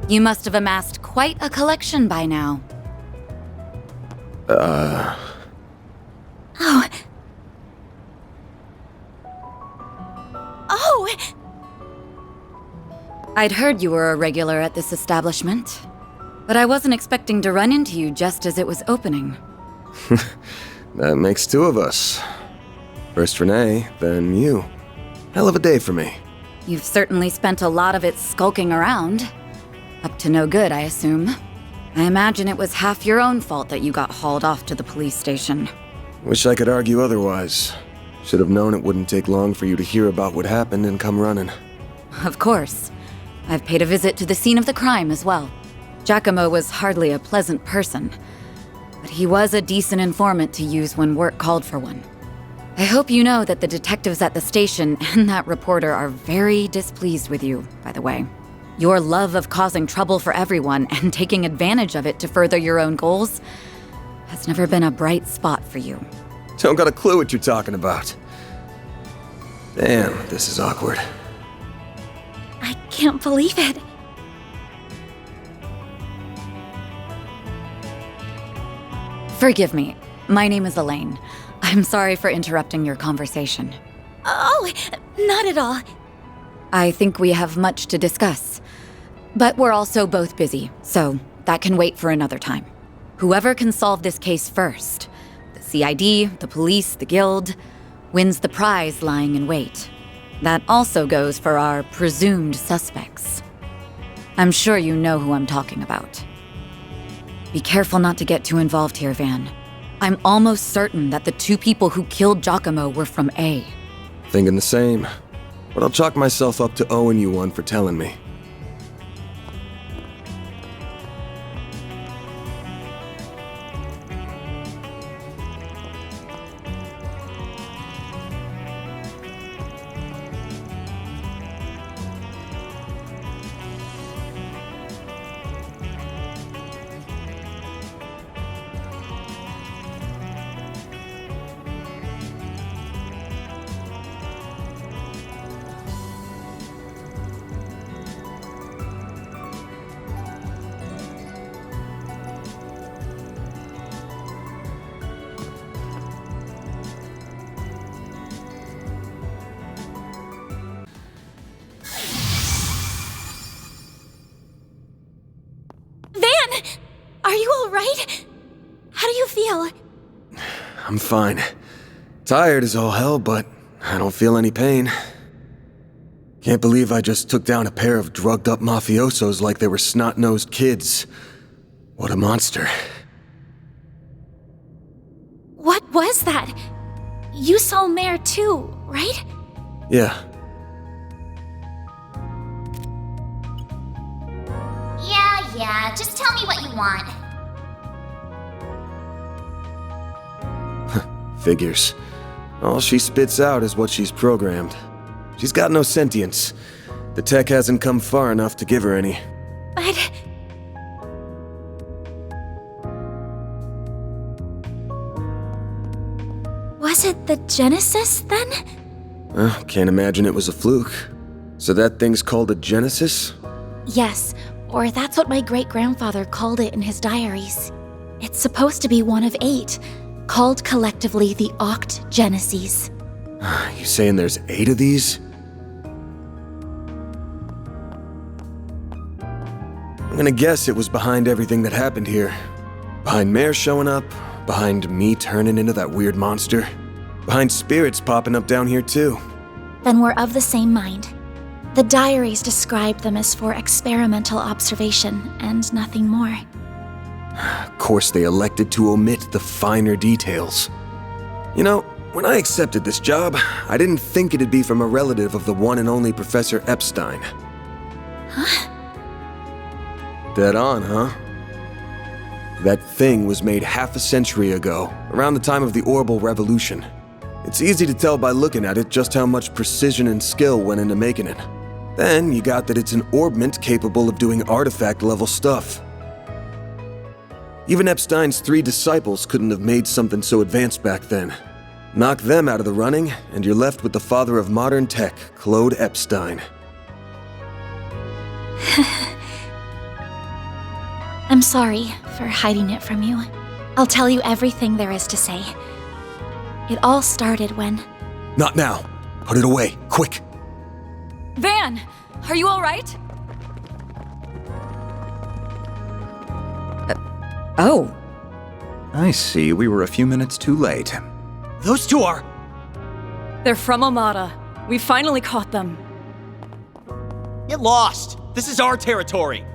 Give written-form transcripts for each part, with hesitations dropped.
You must have amassed quite a collection by now. Oh. Oh! I'd heard you were a regular at this establishment, but I wasn't expecting to run into you just as it was opening. That makes two of us. First Renee, then you. Hell of a day for me. You've certainly spent a lot of it skulking around. Up to no good, I assume. I imagine it was half your own fault that you got hauled off to the police station. Wish I could argue otherwise. Should have known it wouldn't take long for you to hear about what happened and come running. Of course. I've paid a visit to the scene of the crime as well. Giacomo was hardly a pleasant person, but he was a decent informant to use when work called for one. I hope you know that the detectives at the station and that reporter are very displeased with you, by the way. Your love of causing trouble for everyone and taking advantage of it to further your own goals has never been a bright spot for you. Don't got a clue what you're talking about. Damn, this is awkward. I can't believe it. Forgive me. My name is Elaine. I'm sorry for interrupting your conversation. Oh, not at all. I think we have much to discuss. But we're also both busy, so that can wait for another time. Whoever can solve this case first, the CID, the police, the guild, wins the prize lying in wait. That also goes for our presumed suspects. I'm sure you know who I'm talking about. Be careful not to get too involved here, Van. I'm almost certain that the two people who killed Giacomo were from A. Thinking the same. But I'll chalk myself up to owing you one for telling me. Are you all right? How do you feel? I'm fine. Tired as all hell, but I don't feel any pain. Can't believe I just took down a pair of drugged-up mafiosos like they were snot-nosed kids. What a monster. What was that? You saw Mare too, right? Yeah. Yeah, just tell me what you want. Figures. All she spits out is what she's programmed. She's got no sentience. The tech hasn't come far enough to give her any. But... was it the Genesis, then? Can't imagine it was a fluke. So that thing's called a Genesis? Yes, or that's what my great-grandfather called it in his diaries. It's supposed to be one of 8, called collectively the Oct Geneses. You saying there's 8 of these? I'm gonna guess it was behind everything that happened here. Behind Mare showing up, behind me turning into that weird monster, behind spirits popping up down here too. Then we're of the same mind. The diaries described them as for experimental observation and nothing more. Of course they elected to omit the finer details. You know, when I accepted this job, I didn't think it'd be from a relative of the one and only Professor Epstein. Huh? Dead on, huh? That thing was made half a century ago, around the time of the Orbital Revolution. It's easy to tell by looking at it just how much precision and skill went into making it. Then you got that it's an orbment capable of doing artifact-level stuff. Even Epstein's 3 disciples couldn't have made something so advanced back then. Knock them out of the running, and you're left with the father of modern tech, Claude Epstein. I'm sorry for hiding it from you. I'll tell you everything there is to say. It all started when... Not now. Put it away, quick. Van, are you all right? Oh. I see, we were a few minutes too late. Those two are... They're from Omada. We finally caught them. Get lost! This is our territory!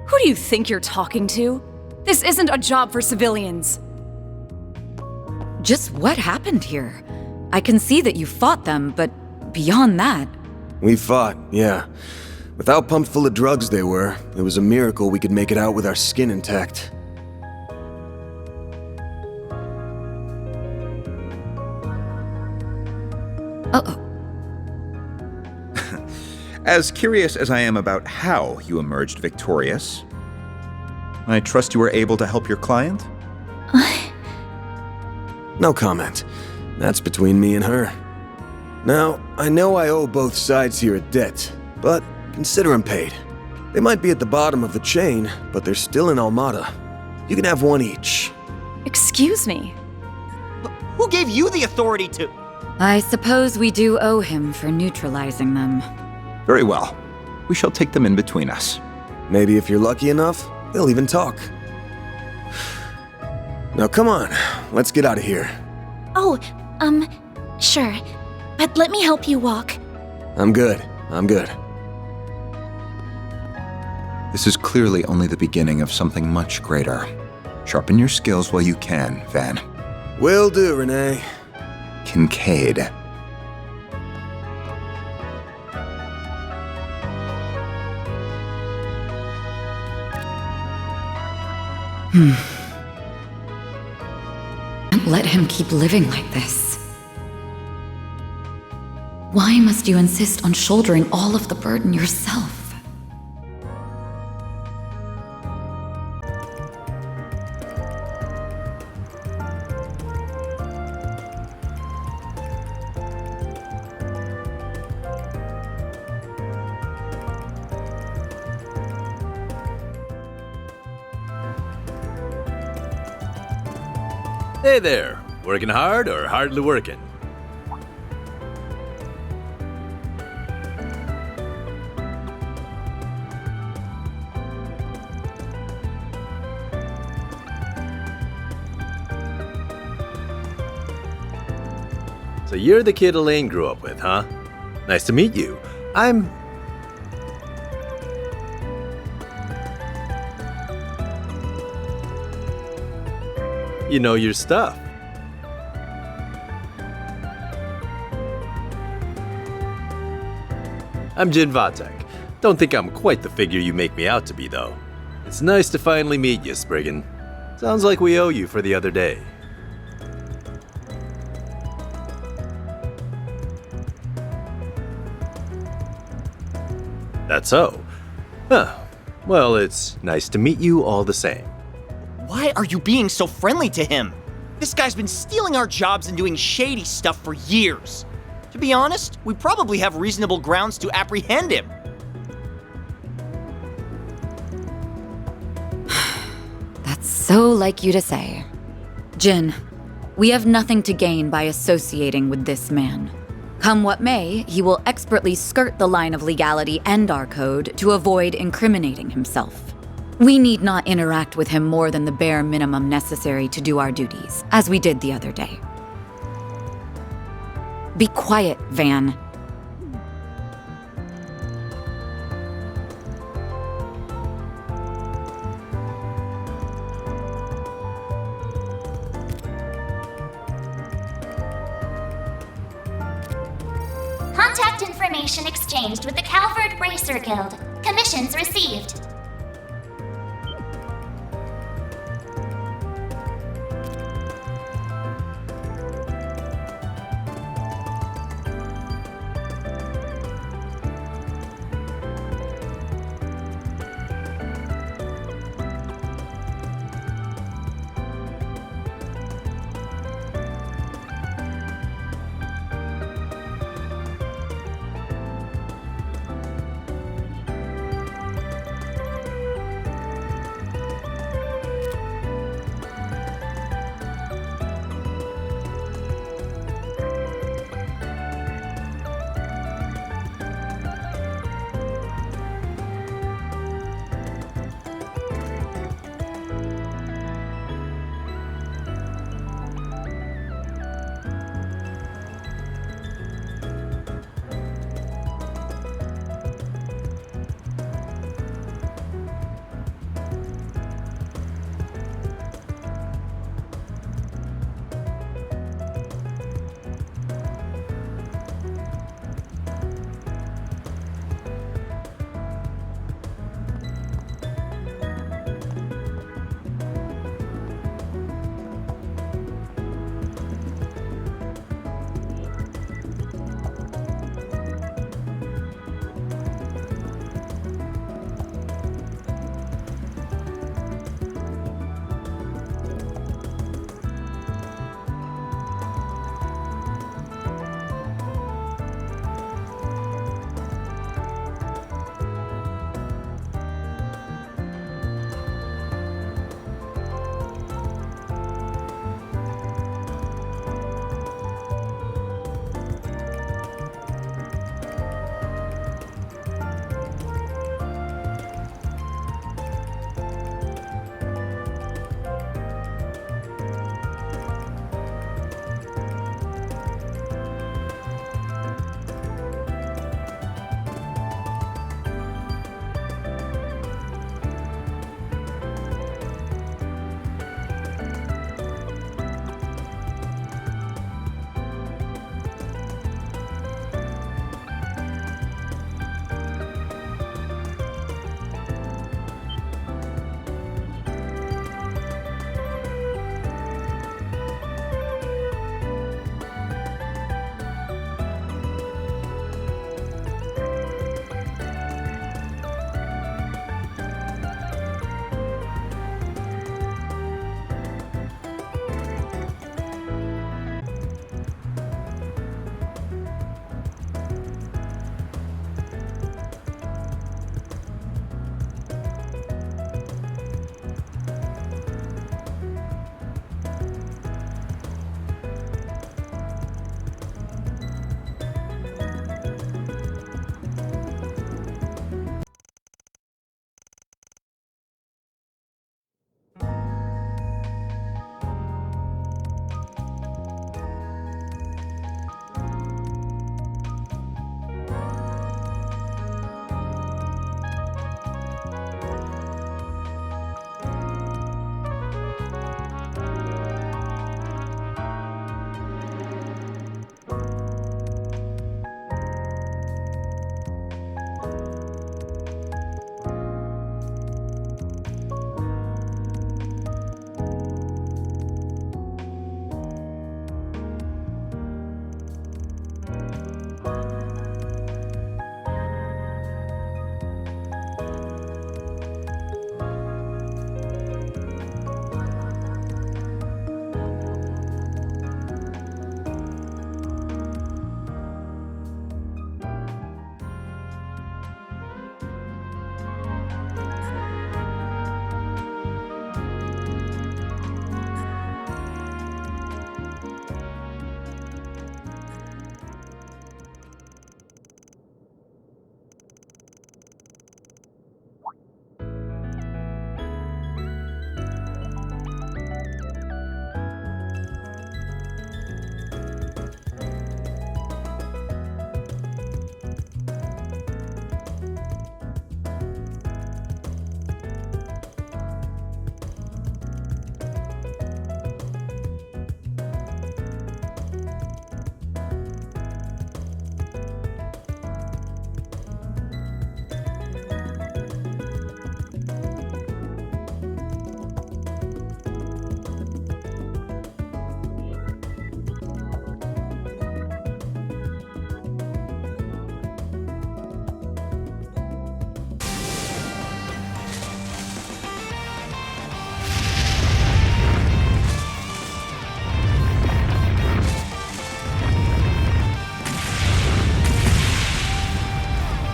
Who do you think you're talking to? This isn't a job for civilians. Just what happened here? I can see that you fought them, but beyond that... We fought, yeah. With how pumped full of drugs they were, it was a miracle we could make it out with our skin intact. Uh-oh. As curious as I am about how you emerged victorious, I trust you were able to help your client? No comment. That's between me and her. Now, I know I owe both sides here a debt, but consider them paid. They might be at the bottom of the chain, but they're still in Almada. You can have one each. Excuse me. Who gave you the authority to... I suppose we do owe him for neutralizing them. Very well. We shall take them in between us. Maybe if you're lucky enough, they'll even talk. Now come on, let's get out of here. Oh, sure. But let me help you walk. I'm good. This is clearly only the beginning of something much greater. Sharpen your skills while you can, Van. Will do, Renee. Kincaid. Can't let him keep living like this. Why must you insist on shouldering all of the burden yourself? Hey there, working hard or hardly working? So you're the kid Elaine grew up with, huh? Nice to meet you. You know your stuff. I'm Jin Vatek. Don't think I'm quite the figure you make me out to be, though. It's nice to finally meet you, Spriggan. Sounds like we owe you for the other day. That's so. Huh. Well, it's nice to meet you all the same. Why are you being so friendly to him? This guy's been stealing our jobs and doing shady stuff for years. To be honest, we probably have reasonable grounds to apprehend him. That's so like you to say. Jin, we have nothing to gain by associating with this man. Come what may, he will expertly skirt the line of legality and our code to avoid incriminating himself. We need not interact with him more than the bare minimum necessary to do our duties, as we did the other day. Be quiet, Van. Contact information exchanged with the Calvert Bracer Guild. Commissions received.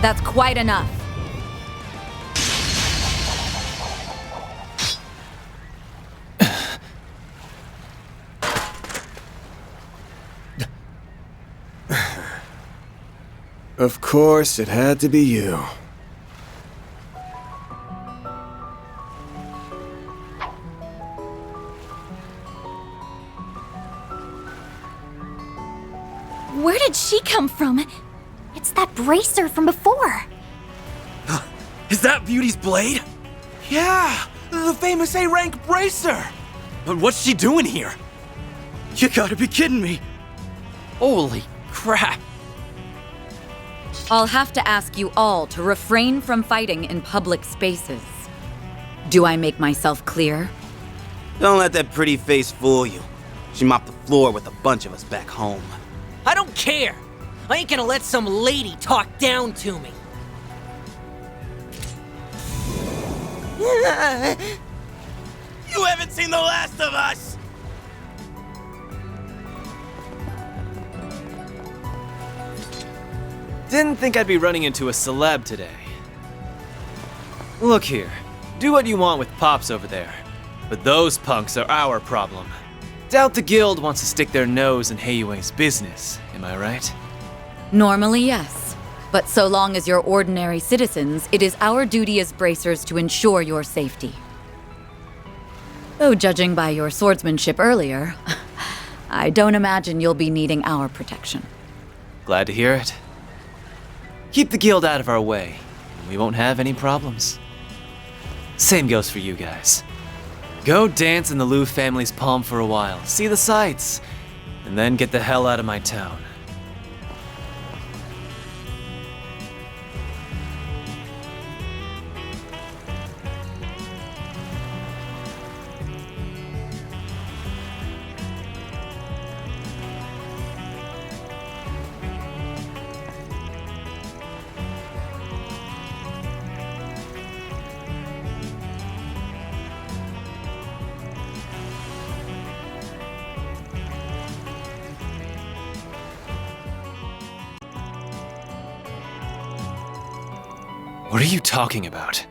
That's quite enough. Of course, it had to be you. Where did she come from? It's that bracer from before. Is that Beauty's blade? Yeah, the famous A-rank bracer. But what's she doing here? You gotta be kidding me. Holy crap. I'll have to ask you all to refrain from fighting in public spaces. Do I make myself clear? Don't let that pretty face fool you. She mopped the floor with a bunch of us back home. I don't care. I ain't gonna let some lady talk down to me. You haven't seen the last of us! Didn't think I'd be running into a celeb today. Look here, do what you want with Pops over there, but those punks are our problem. Doubt the guild wants to stick their nose in Heiyue's business, am I right? Normally, yes. But so long as you're ordinary citizens, it is our duty as bracers to ensure your safety. Though judging by your swordsmanship earlier, I don't imagine you'll be needing our protection. Glad to hear it. Keep the guild out of our way, and we won't have any problems. Same goes for you guys. Go dance in the Liu family's palm for a while, see the sights, and then get the hell out of my town. What are you talking about?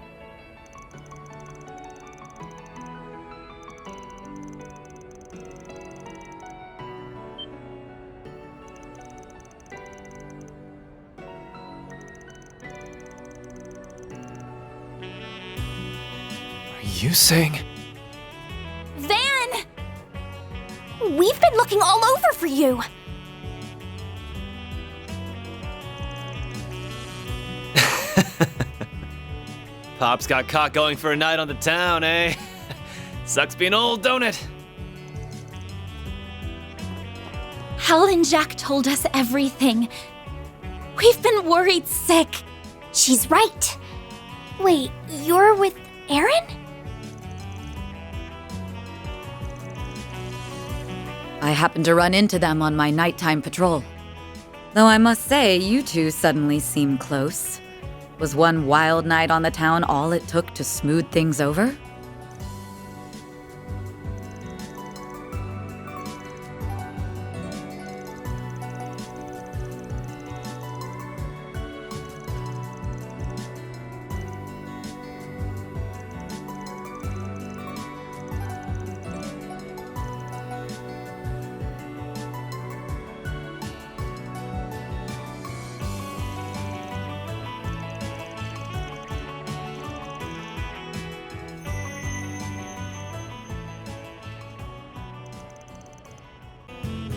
Are you saying... Van! We've been looking all over for you. Pop's got caught going for a night on the town, eh? Sucks being old, don't it? Hal and Jack told us everything. We've been worried sick. She's right. Wait, you're with Aaron? I happened to run into them on my nighttime patrol. Though I must say, you two suddenly seem close. Was one wild night on the town all it took to smooth things over?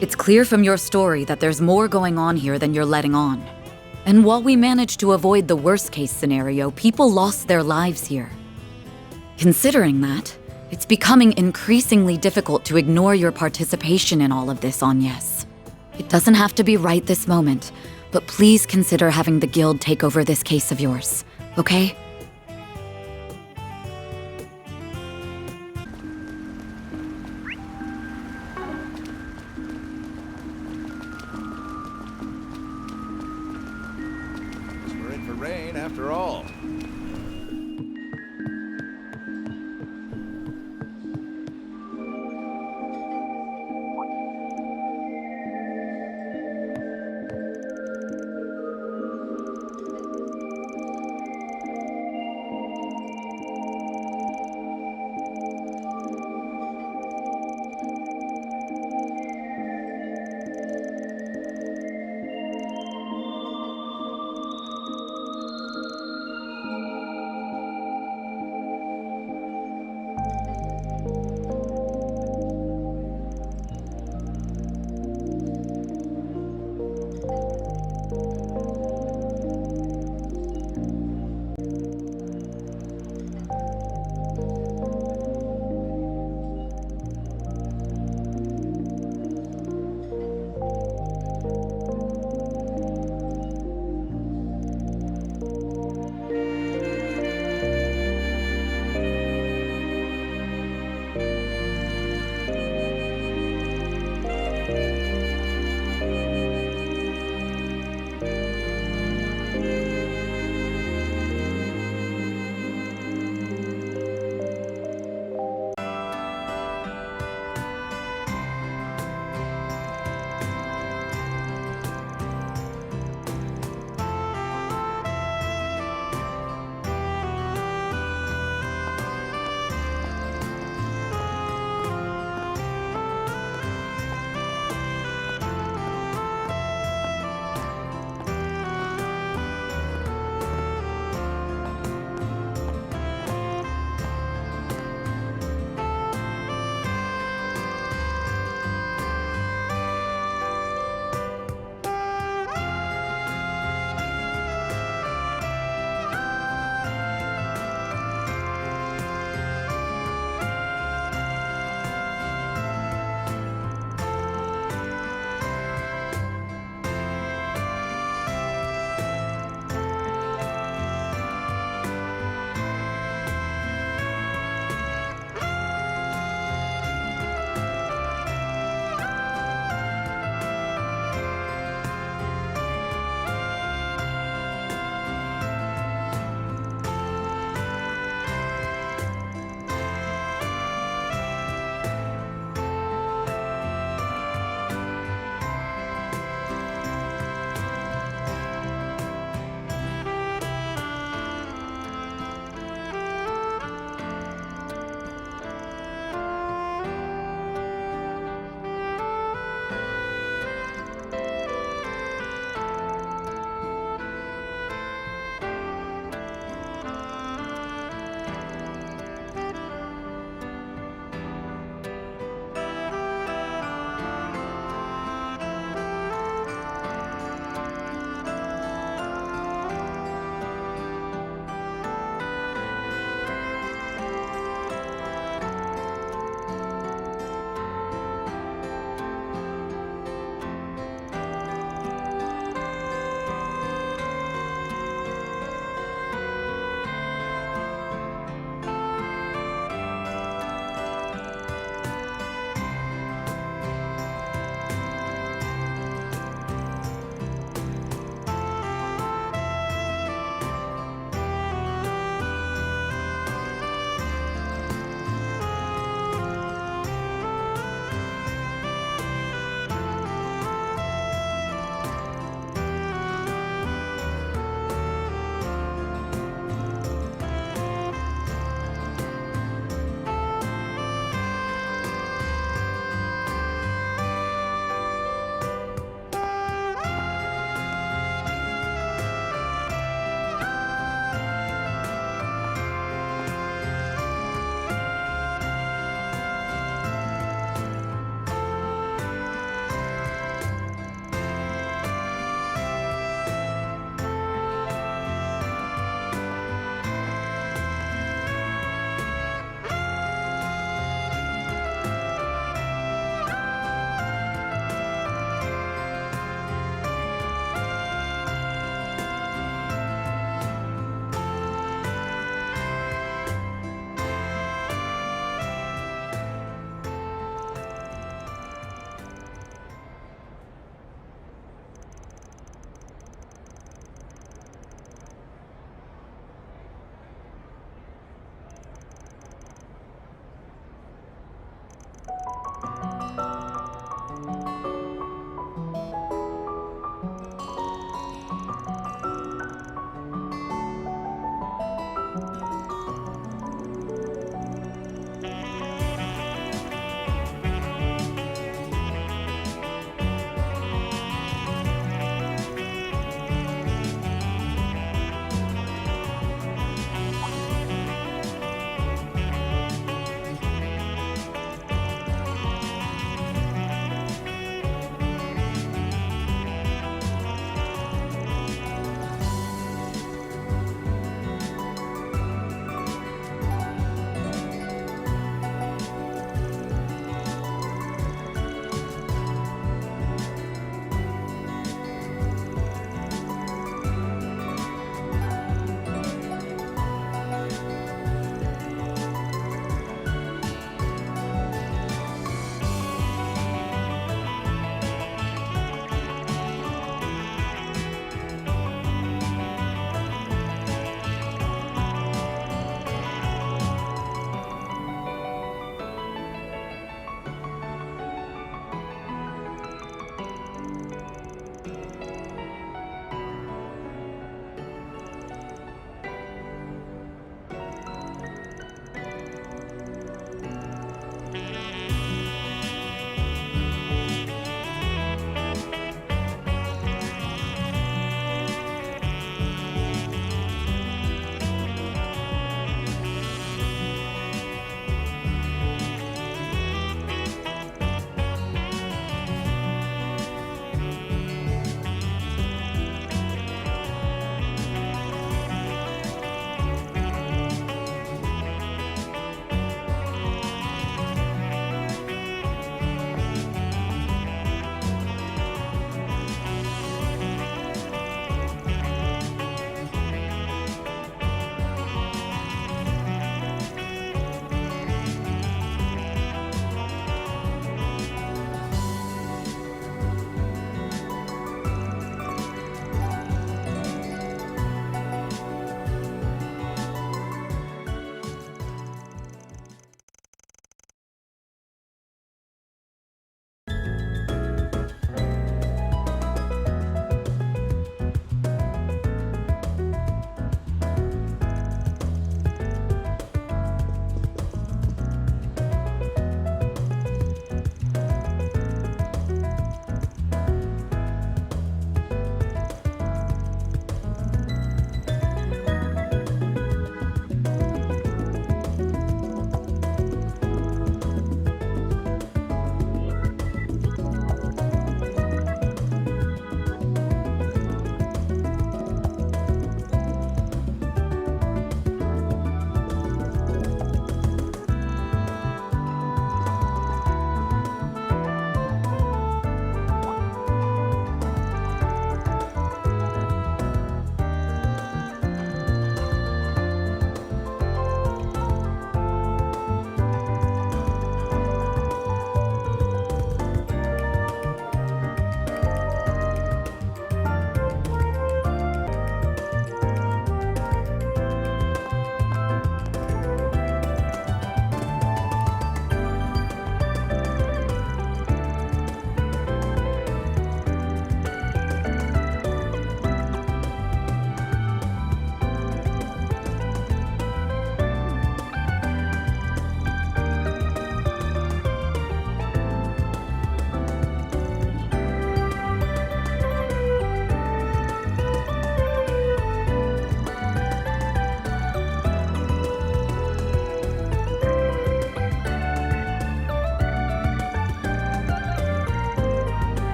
It's clear from your story that there's more going on here than you're letting on. And while we managed to avoid the worst-case scenario, people lost their lives here. Considering that, it's becoming increasingly difficult to ignore your participation in all of this, Agnes. It doesn't have to be right this moment, but please consider having the guild take over this case of yours, okay? We're in for rain after all.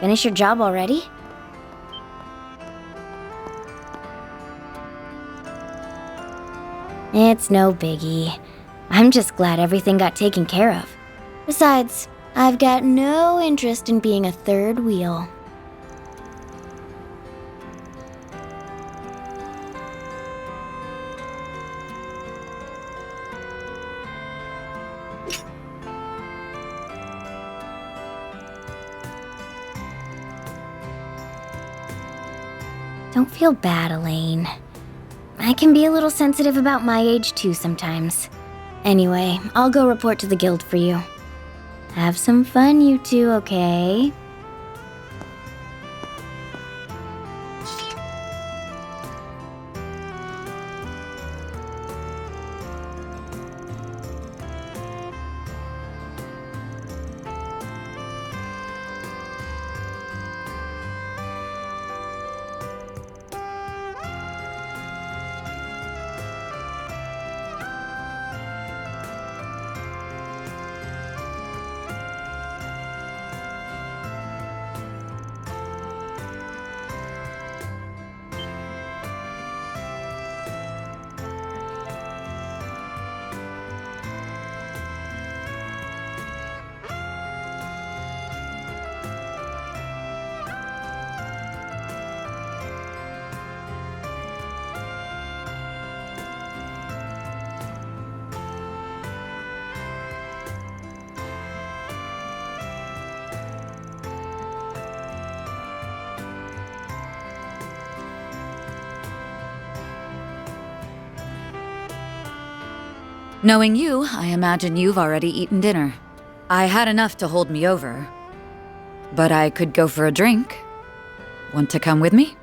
Finish your job already? It's no biggie. I'm just glad everything got taken care of. Besides, I've got no interest in being a third wheel. Don't feel bad, Elaine. I can be a little sensitive about my age too sometimes. Anyway, I'll go report to the guild for you. Have some fun, you two, okay? Knowing you, I imagine you've already eaten dinner. I had enough to hold me over. But I could go for a drink. Want to come with me?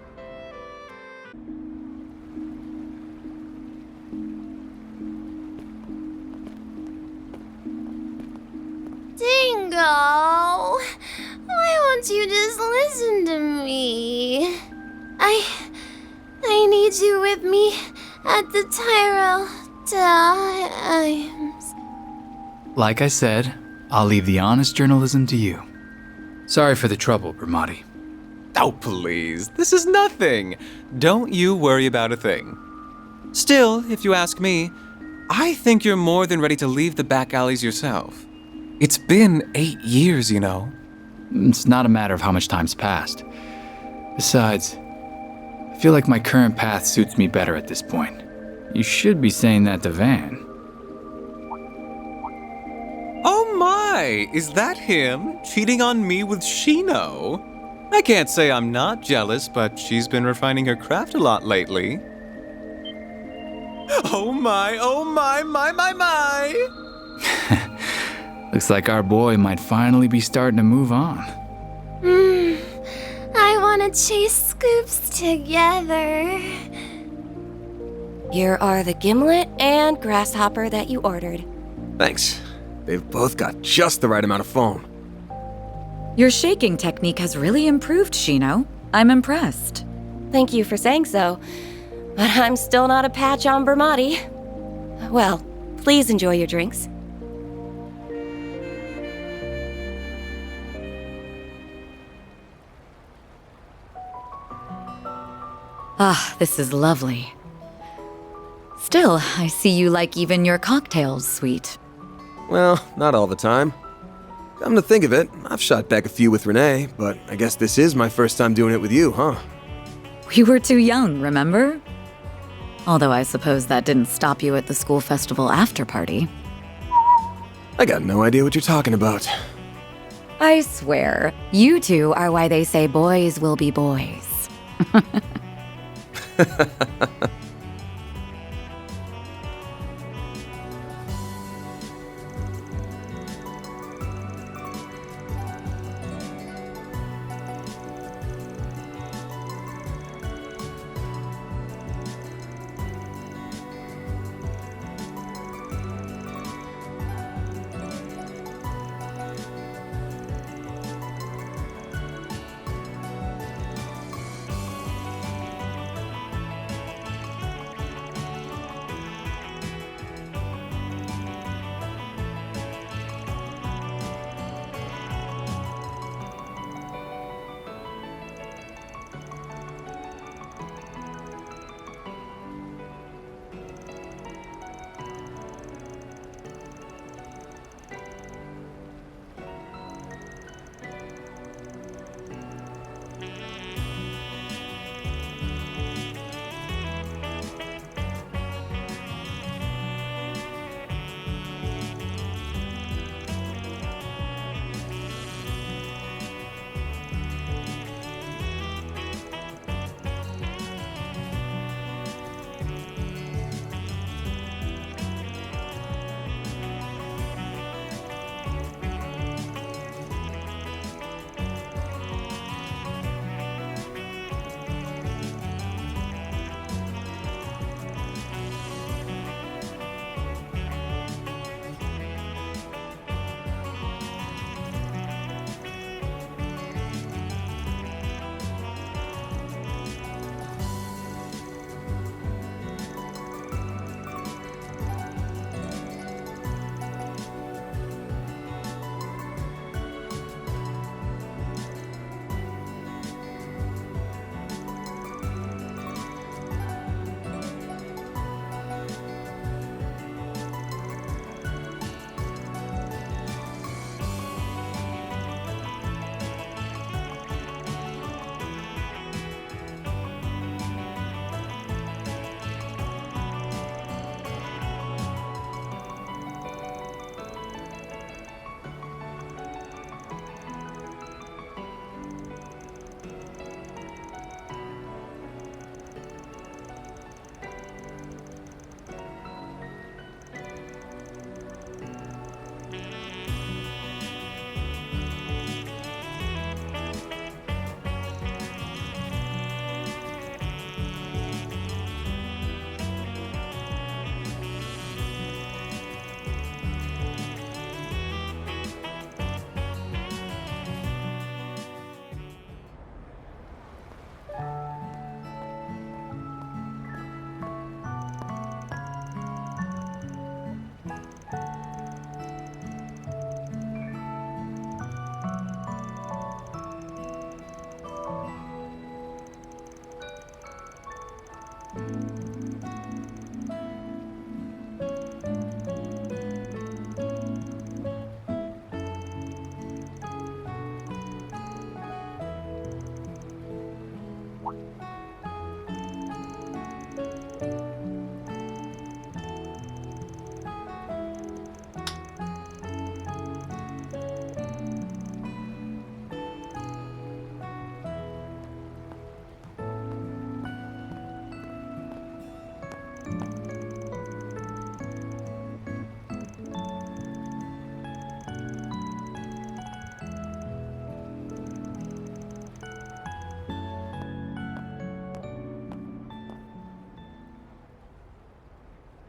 Dingo! Why won't you just listen to me? I need you with me at the Tyrell times. Like I said, I'll leave the honest journalism to you. Sorry for the trouble, Bramati. Oh, please. This is nothing. Don't you worry about a thing. Still, if you ask me, I think you're more than ready to leave the back alleys yourself. It's been 8 years, you know. It's not a matter of how much time's passed. Besides, I feel like my current path suits me better at this point. You should be saying that to Van. Oh my! Is that him? Cheating on me with Shino? I can't say I'm not jealous, but she's been refining her craft a lot lately. Oh my, my! Looks like our boy might finally be starting to move on. I want to chase scoops together. Here are the gimlet and grasshopper that you ordered. Thanks. They've both got just the right amount of foam. Your shaking technique has really improved, Shino. I'm impressed. Thank you for saying so, but I'm still not a patch on Bramati. Well, please enjoy your drinks. Ah, this is lovely. Still, I see you like even your cocktails sweet. Well, not all the time. Come to think of it, I've shot back a few with Renee, but I guess this is my first time doing it with you, huh? We were too young, remember? Although I suppose that didn't stop you at the school festival after party. I got no idea what you're talking about. I swear, you two are why they say boys will be boys.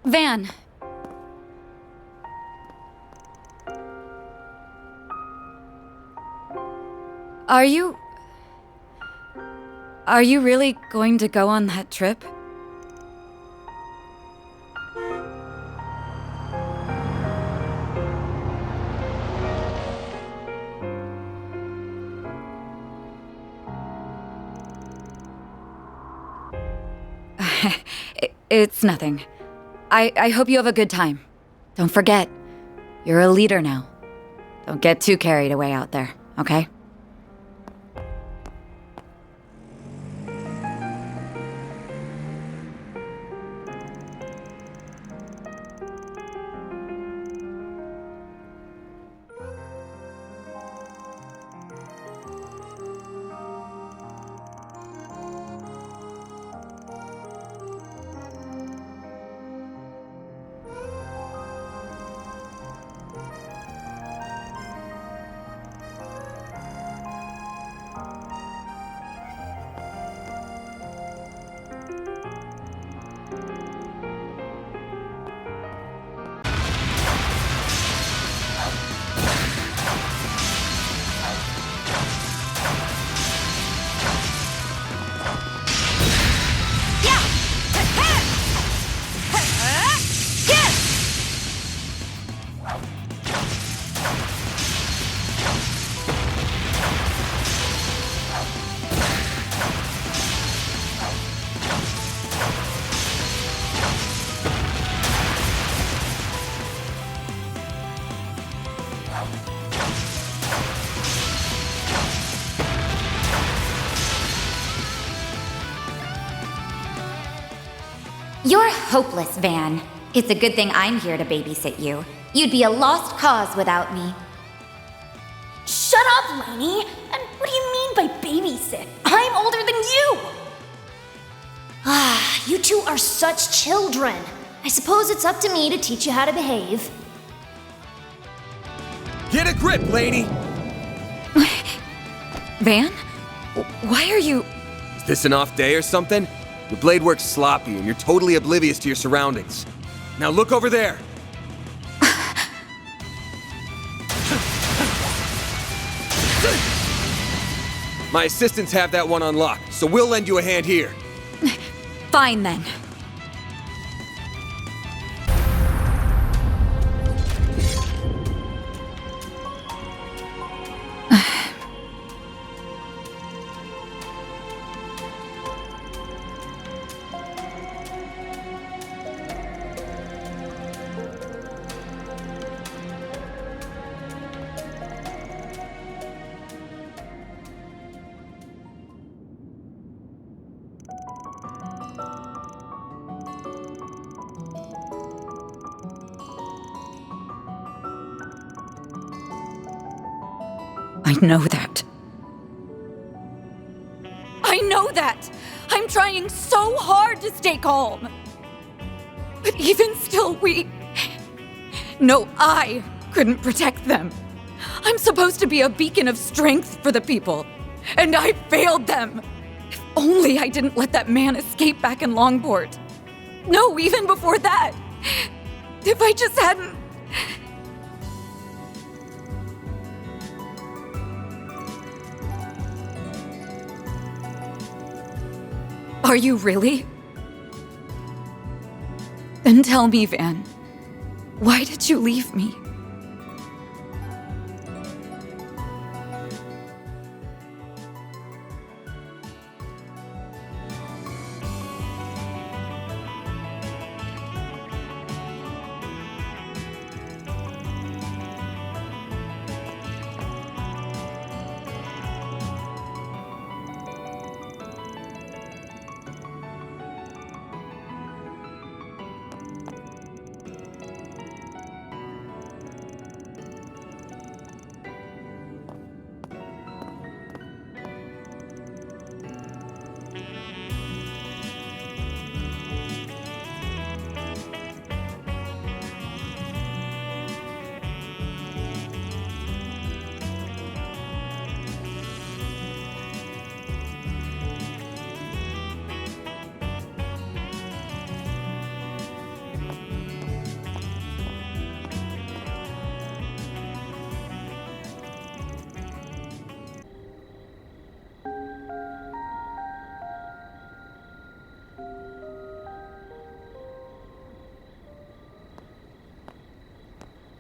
Van. Are you really going to go on that trip? It's nothing. I hope you have a good time. Don't forget, you're a leader now. Don't get too carried away out there, okay? You're hopeless, Van. It's a good thing I'm here to babysit you. You'd be a lost cause without me. Shut up, Lainey! And what do you mean by babysit? I'm older than you! Ah, you two are such children. I suppose it's up to me to teach you how to behave. Get a grip, lady! Van? Why are you... Is this an off day or something? Your blade works sloppy and you're totally oblivious to your surroundings. Now look over there! My assistants have that one on lock, so we'll lend you a hand here. Fine then. I know that. I know that! I'm trying so hard to stay calm. But even still, No, I couldn't protect them. I'm supposed to be a beacon of strength for the people. And I failed them. If only I didn't let that man escape back in Longport. No, even before that. If I just hadn't... Are you really? Then tell me, Van. Why did you leave me?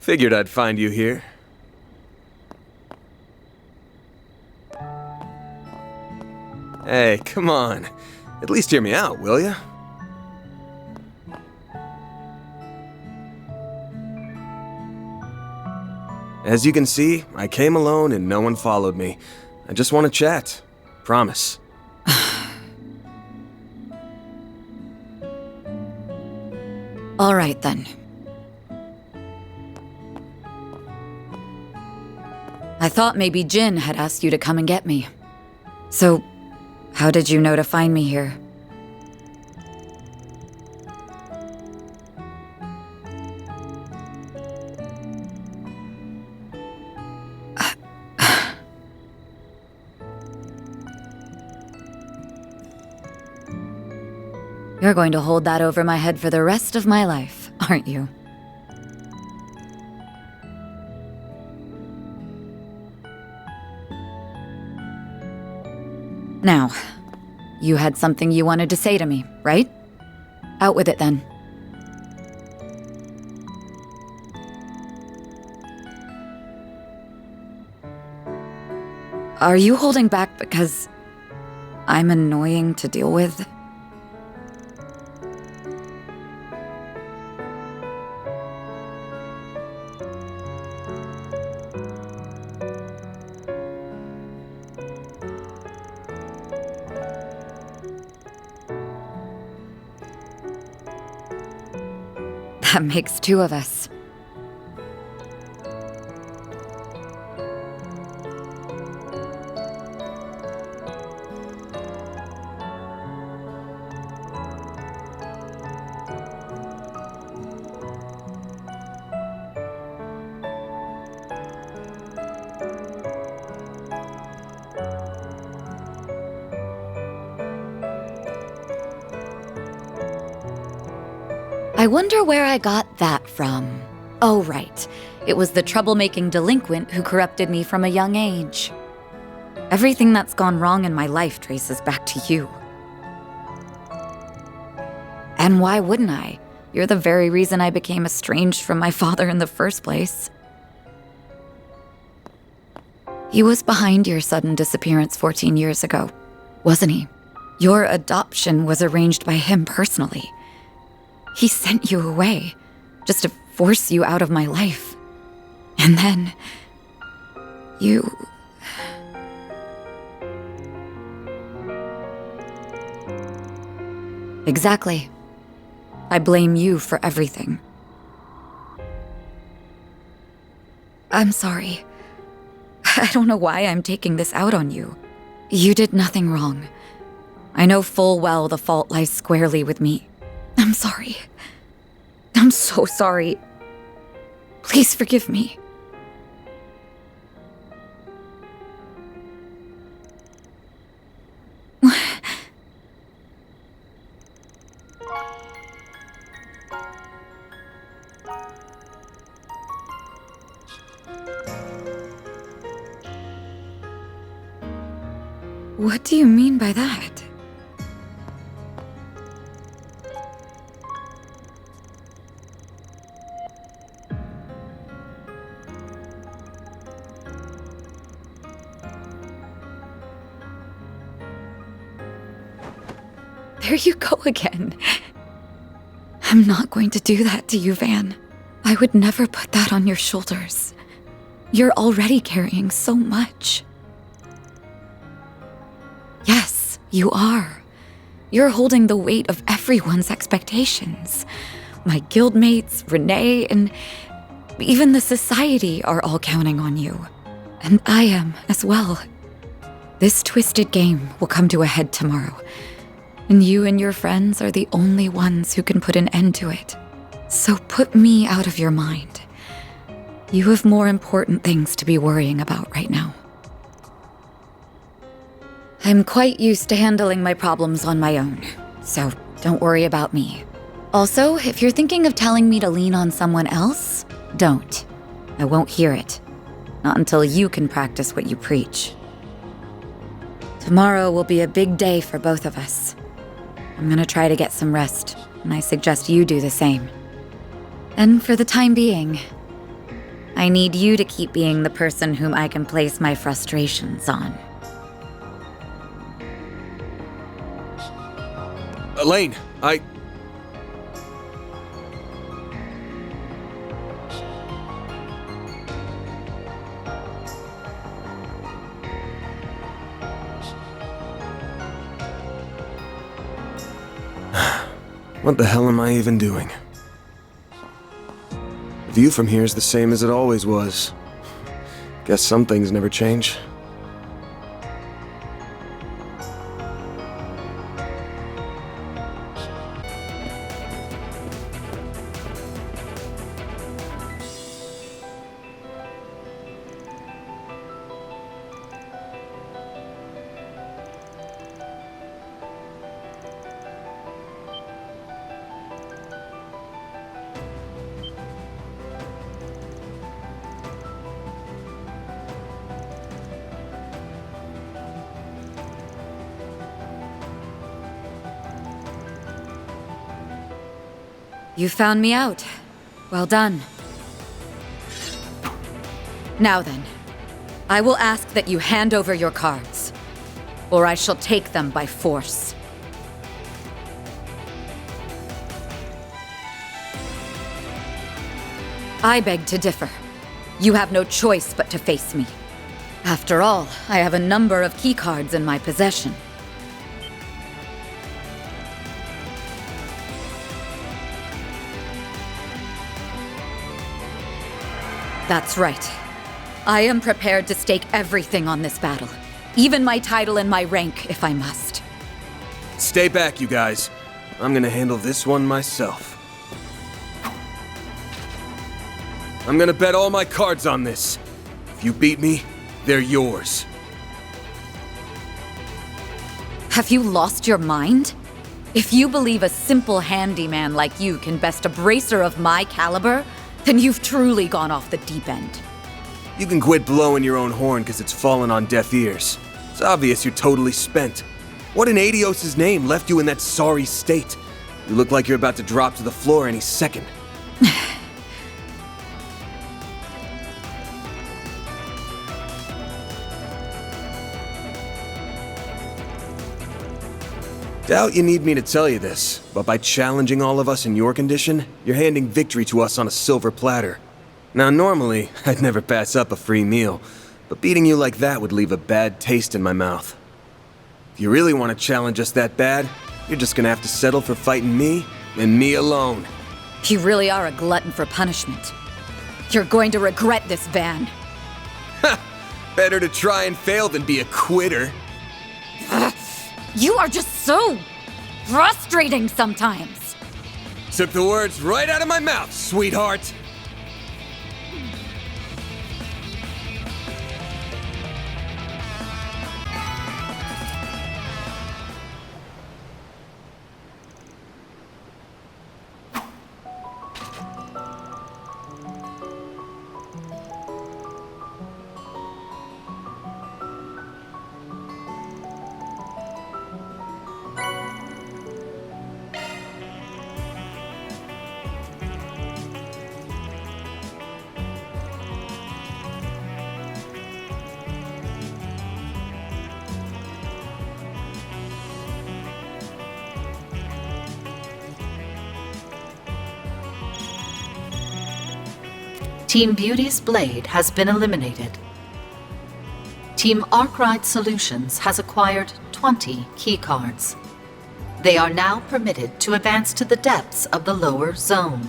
Figured I'd find you here. Hey, come on. At least hear me out, will ya? As you can see, I came alone and no one followed me. I just want to chat. Promise. All right, then. I thought maybe Jin had asked you to come and get me. So, how did you know to find me here? You're going to hold that over my head for the rest of my life, aren't you? Now, you had something you wanted to say to me, right? Out with it then. Are you holding back because I'm annoying to deal with? That makes two of us. I wonder where I got that from. Oh, right. It was the troublemaking delinquent who corrupted me from a young age. Everything that's gone wrong in my life traces back to you. And why wouldn't I? You're the very reason I became estranged from my father in the first place. He was behind your sudden disappearance 14 years ago, wasn't he? Your adoption was arranged by him personally. He sent you away, just to force you out of my life. And then... you... Exactly. I blame you for everything. I'm sorry. I don't know why I'm taking this out on you. You did nothing wrong. I know full well the fault lies squarely with me. I'm sorry. I'm so sorry. Please forgive me. What do you mean by that? There you go again. I'm not going to do that to you, Van. I would never put that on your shoulders. You're already carrying so much. Yes, you are. You're holding the weight of everyone's expectations. My guildmates, Renee, and even the society are all counting on you. And I am as well. This twisted game will come to a head tomorrow. And you and your friends are the only ones who can put an end to it. So put me out of your mind. You have more important things to be worrying about right now. I'm quite used to handling my problems on my own, so don't worry about me. Also, if you're thinking of telling me to lean on someone else, don't. I won't hear it. Not until you can practice what you preach. Tomorrow will be a big day for both of us. I'm gonna try to get some rest, and I suggest you do the same. And for the time being, I need you to keep being the person whom I can place my frustrations on. Elaine, What the hell am I even doing? The view from here is the same as it always was. Guess some things never change. You found me out. Well done. Now then, I will ask that you hand over your cards, or I shall take them by force. I beg to differ. You have no choice but to face me. After all, I have a number of keycards in my possession. That's right. I am prepared to stake everything on this battle. Even my title and my rank, if I must. Stay back, you guys. I'm gonna handle this one myself. I'm gonna bet all my cards on this. If you beat me, they're yours. Have you lost your mind? If you believe a simple handyman like you can best a bracer of my caliber, then you've truly gone off the deep end. You can quit blowing your own horn because it's fallen on deaf ears. It's obvious you're totally spent. What in Adios' name left you in that sorry state? You look like you're about to drop to the floor any second. Doubt you need me to tell you this, but by challenging all of us in your condition, you're handing victory to us on a silver platter. Now normally, I'd never pass up a free meal, but beating you like that would leave a bad taste in my mouth. If you really want to challenge us that bad, you're just gonna have to settle for fighting me, and me alone. You really are a glutton for punishment. You're going to regret this, Van. Ha! Better to try and fail than be a quitter. You are just so frustrating sometimes. Took the words right out of my mouth, sweetheart. Team Beauty's blade has been eliminated. Team Arkwright Solutions has acquired 20 keycards. They are now permitted to advance to the depths of the lower zone.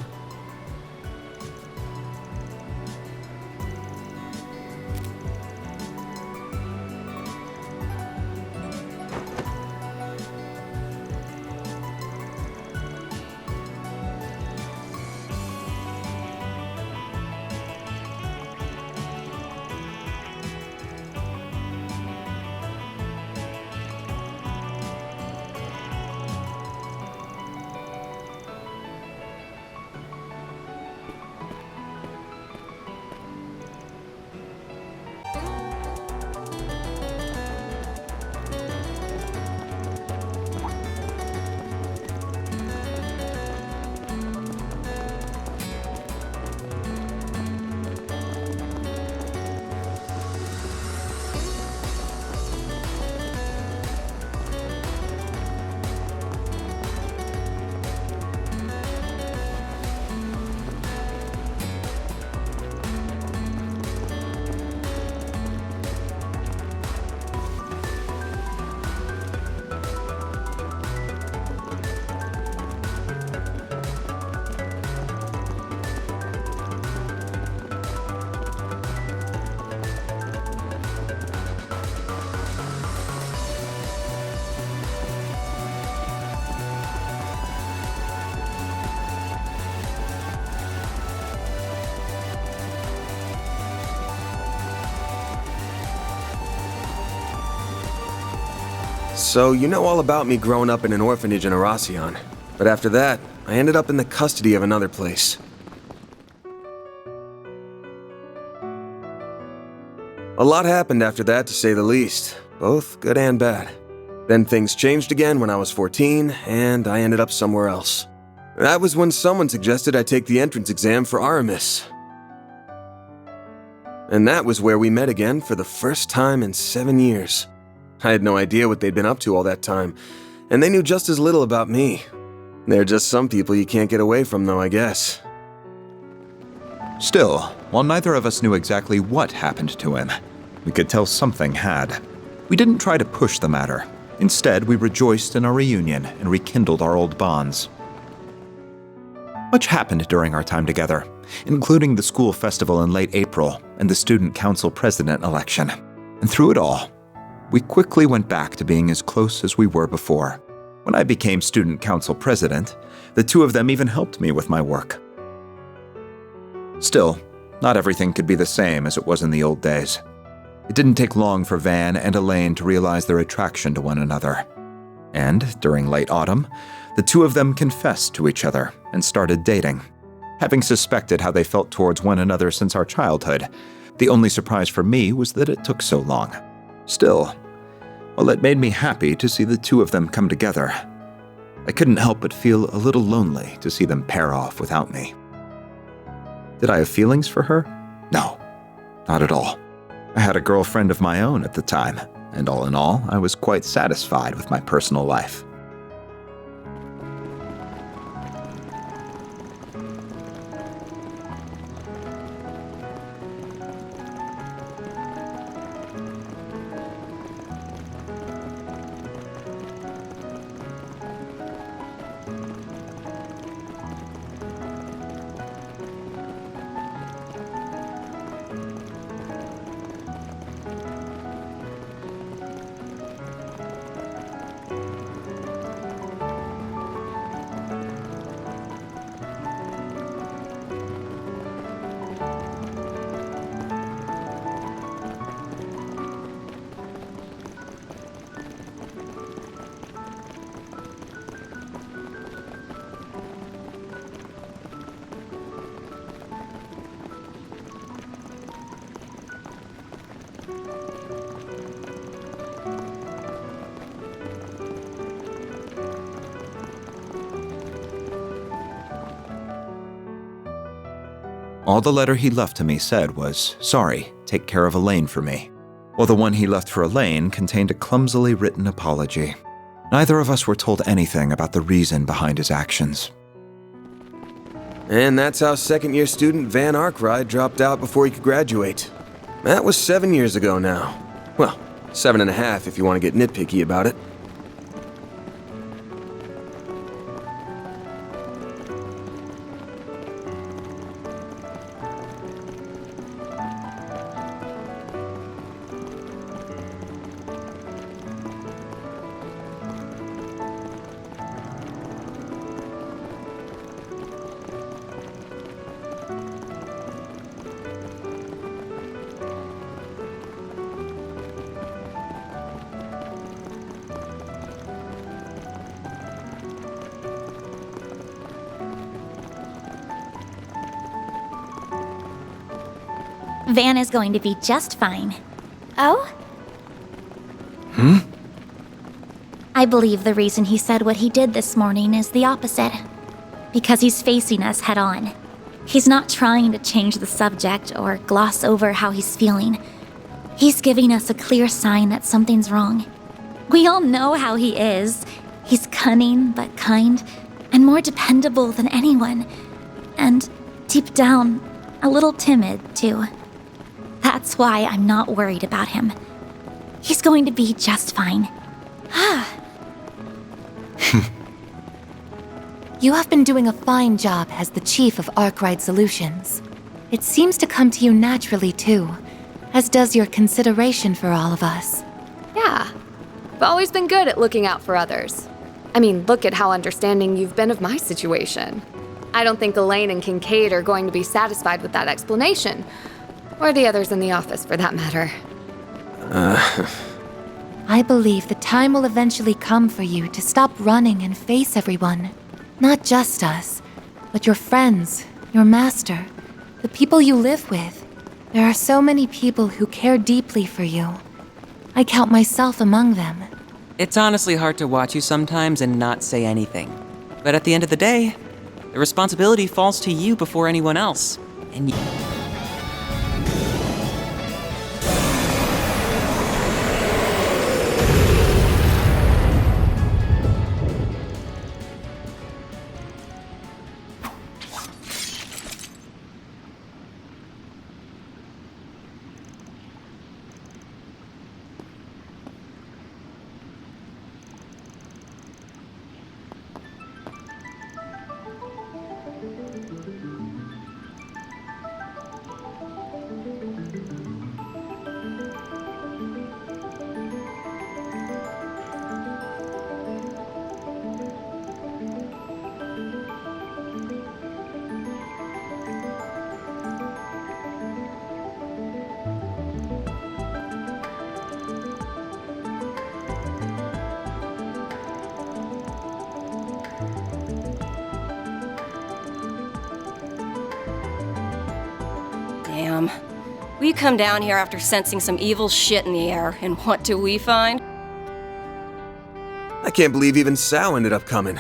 So you know all about me growing up in an orphanage in Arasion. But after that, I ended up in the custody of another place. A lot happened after that, to say the least. Both good and bad. Then things changed again when I was 14, and I ended up somewhere else. That was when someone suggested I take the entrance exam for Aramis. And that was where we met again for the first time in 7 years. I had no idea what they'd been up to all that time, and they knew just as little about me. They're just some people you can't get away from, though, I guess. Still, while neither of us knew exactly what happened to him, we could tell something had. We didn't try to push the matter. Instead, we rejoiced in our reunion and rekindled our old bonds. Much happened during our time together, including the school festival in late April and the student council president election. And through it all, we quickly went back to being as close as we were before. When I became student council president, the two of them even helped me with my work. Still, not everything could be the same as it was in the old days. It didn't take long for Van and Elaine to realize their attraction to one another. And during late autumn, the two of them confessed to each other and started dating. Having suspected how they felt towards one another since our childhood, the only surprise for me was that it took so long. Still, while it made me happy to see the two of them come together, I couldn't help but feel a little lonely to see them pair off without me. Did I have feelings for her? No, not at all. I had a girlfriend of my own at the time, and all in all, I was quite satisfied with my personal life. All the letter he left to me said was, "Sorry, take care of Elaine for me," while the one he left for Elaine contained a clumsily written apology. Neither of us were told anything about the reason behind his actions. And that's how second-year student Van Arkwright dropped out before he could graduate. That was 7 years ago now. Well, 7.5 if you want to get nitpicky about it. Van is going to be just fine. Oh? I believe the reason he said what he did this morning is the opposite. Because he's facing us head on. He's not trying to change the subject or gloss over how he's feeling. He's giving us a clear sign that something's wrong. We all know how he is. He's cunning but kind, and more dependable than anyone. And deep down, a little timid, too. That's why I'm not worried about him. He's going to be just fine. You have been doing a fine job as the chief of Arkwright Solutions. It seems to come to you naturally, too, as does your consideration for all of us. Yeah. I've always been good at looking out for others. I mean, look at how understanding you've been of my situation. I don't think Elaine and Kincaid are going to be satisfied with that explanation. Or the others in the office, for that matter. I believe the time will eventually come for you to stop running and face everyone. Not just us, but your friends, your master, the people you live with. There are so many people who care deeply for you. I count myself among them. It's honestly hard to watch you sometimes and not say anything. But at the end of the day, the responsibility falls to you before anyone else. And you... Damn. We come down here after sensing some evil shit in the air, and what do we find? I can't believe even Sal ended up coming.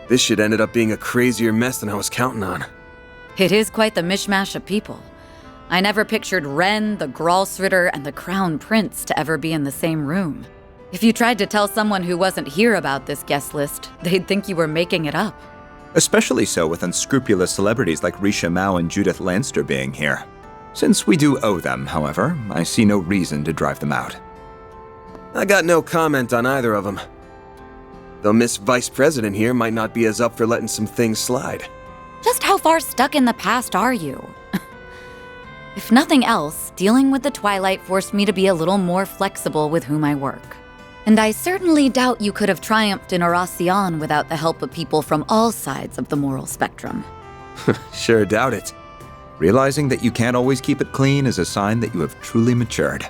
This shit ended up being a crazier mess than I was counting on. It is quite the mishmash of people. I never pictured Ren, the Gralsritter, and the Crown Prince to ever be in the same room. If you tried to tell someone who wasn't here about this guest list, they'd think you were making it up. Especially so with unscrupulous celebrities like Risha Mao and Judith Lanster being here. Since we do owe them, however, I see no reason to drive them out. I got no comment on either of them. Though Miss Vice President here might not be as up for letting some things slide. Just how far stuck in the past are you? If nothing else, dealing with the Twilight forced me to be a little more flexible with whom I work. And I certainly doubt you could have triumphed in Oracion without the help of people from all sides of the moral spectrum. Sure doubt it. Realizing that you can't always keep it clean is a sign that you have truly matured.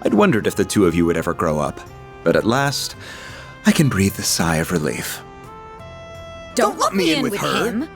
I'd wondered if the two of you would ever grow up. But at last, I can breathe a sigh of relief. Don't let me in with him!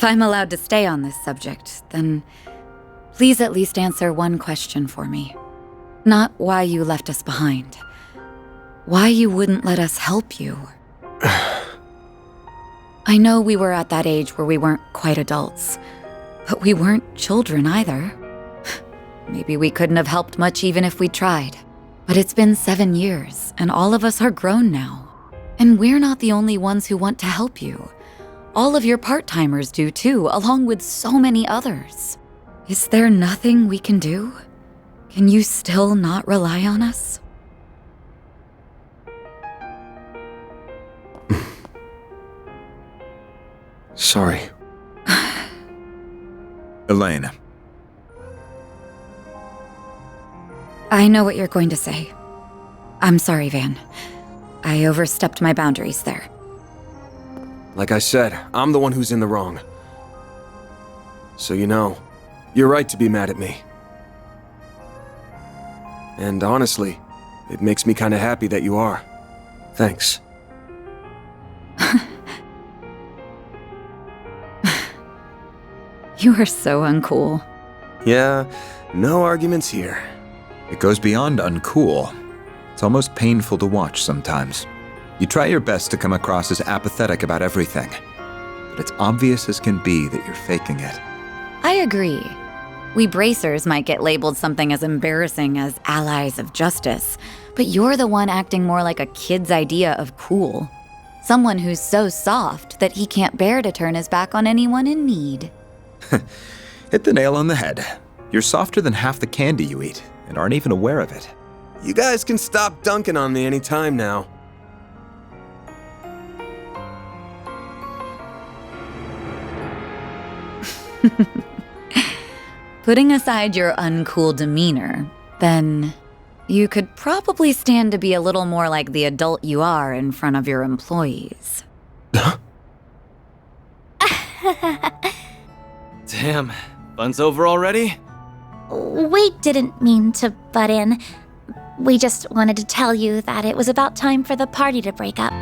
I'm allowed to stay on this subject, then please at least answer one question for me. Not why you left us behind. Why you wouldn't let us help you. I know we were at that age where we weren't quite adults, but we weren't children either. Maybe we couldn't have helped much even if we tried. But it's been 7 years, and all of us are grown now. And we're not the only ones who want to help you. All of your part-timers do too, along with so many others. Is there nothing we can do? Can you still not rely on us? Sorry. Elaine. I know what you're going to say. I'm sorry, Van. I overstepped my boundaries there. Like I said, I'm the one who's in the wrong. So you know, you're right to be mad at me. And honestly, it makes me kinda happy that you are. Thanks. You are so uncool. Yeah, no arguments here. It goes beyond uncool. It's almost painful to watch sometimes. You try your best to come across as apathetic about everything, but it's obvious as can be that you're faking it. I agree. We bracers might get labeled something as embarrassing as allies of justice, but you're the one acting more like a kid's idea of cool. Someone who's so soft that he can't bear to turn his back on anyone in need. Hit the nail on the head. You're softer than half the candy you eat, and aren't even aware of it. You guys can stop dunking on me anytime now. Putting aside your uncool demeanor, then you could probably stand to be a little more like the adult you are in front of your employees. Damn, fun's over already? We didn't mean to butt in. We just wanted to tell you that it was about time for the party to break up.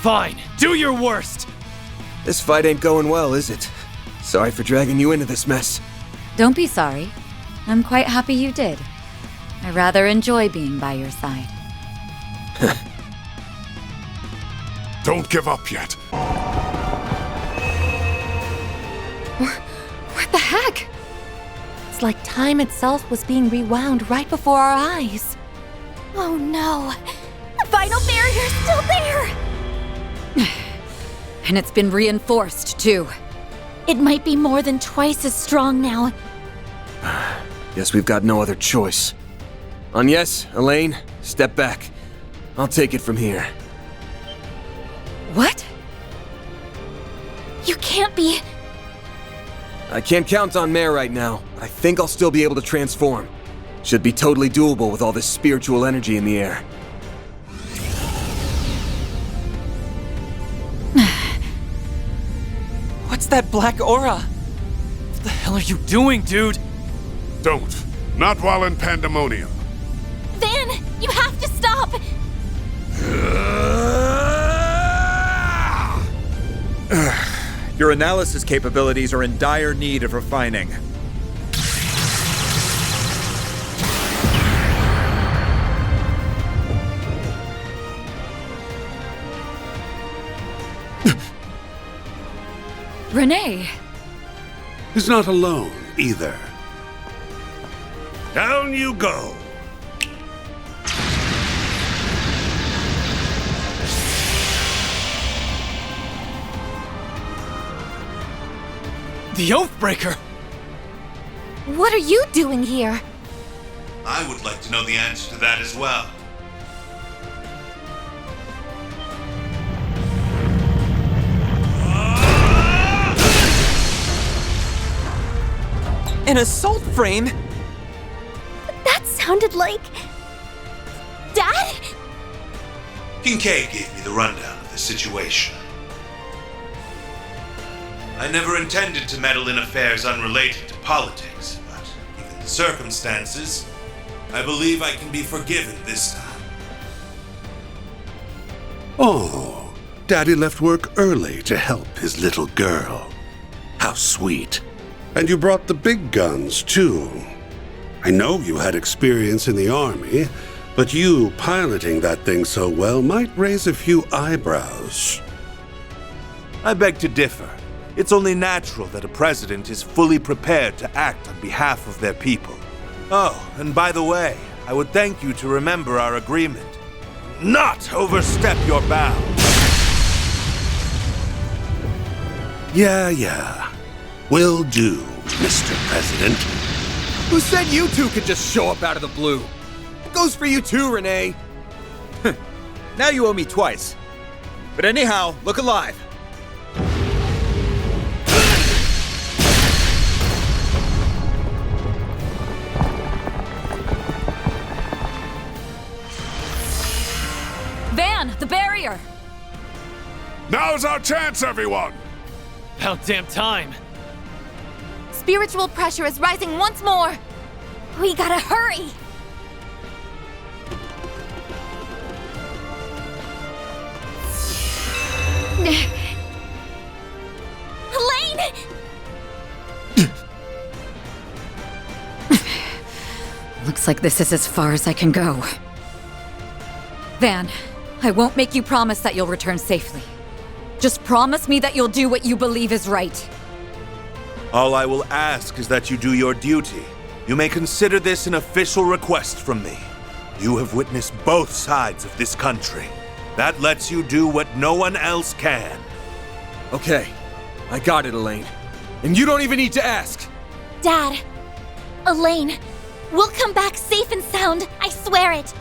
Fine, do your worst! This fight ain't going well, is it? Sorry for dragging you into this mess. Don't be sorry. I'm quite happy you did. I rather enjoy being by your side. Don't give up yet. What the heck? It's like time itself was being rewound right before our eyes. Oh no! The final barrier's still there! And it's been reinforced, too. It might be more than twice as strong now. Guess we've got no other choice. Agnes, Elaine, step back. I'll take it from here. What? You can't be... I can't count on Mare right now, but I think I'll still be able to transform. Should be totally doable with all this spiritual energy in the air. What's that black aura? What the hell are you doing, dude? Don't. Not while in pandemonium. Van, you have to stop! Your analysis capabilities are in dire need of refining. Renee! He's not alone, either. Down you go! The Oathbreaker! What are you doing here? I would like to know the answer to that as well. An assault frame? That sounded like... Dad? Kincaid gave me the rundown of the situation. I never intended to meddle in affairs unrelated to politics, but given the circumstances, I believe I can be forgiven this time. Oh, Daddy left work early to help his little girl. How sweet. And you brought the big guns, too. I know you had experience in the army, but you piloting that thing so well might raise a few eyebrows. I beg to differ. It's only natural that a president is fully prepared to act on behalf of their people. Oh, and by the way, I would thank you to remember our agreement. Not overstep your bounds. Yeah. Will do, Mr. President. Who said you two could just show up out of the blue? It goes for you too, Renee. Now you owe me twice. But anyhow, look alive. Van, the barrier! Now's our chance, everyone! About damn time. Spiritual pressure is rising once more. We gotta hurry! Elaine! Looks like this is as far as I can go. Van, I won't make you promise that you'll return safely. Just promise me that you'll do what you believe is right. All I will ask is that you do your duty. You may consider this an official request from me. You have witnessed both sides of this country. That lets you do what no one else can. Okay, I got it, Elaine. And you don't even need to ask. Dad, Elaine, we'll come back safe and sound, I swear it.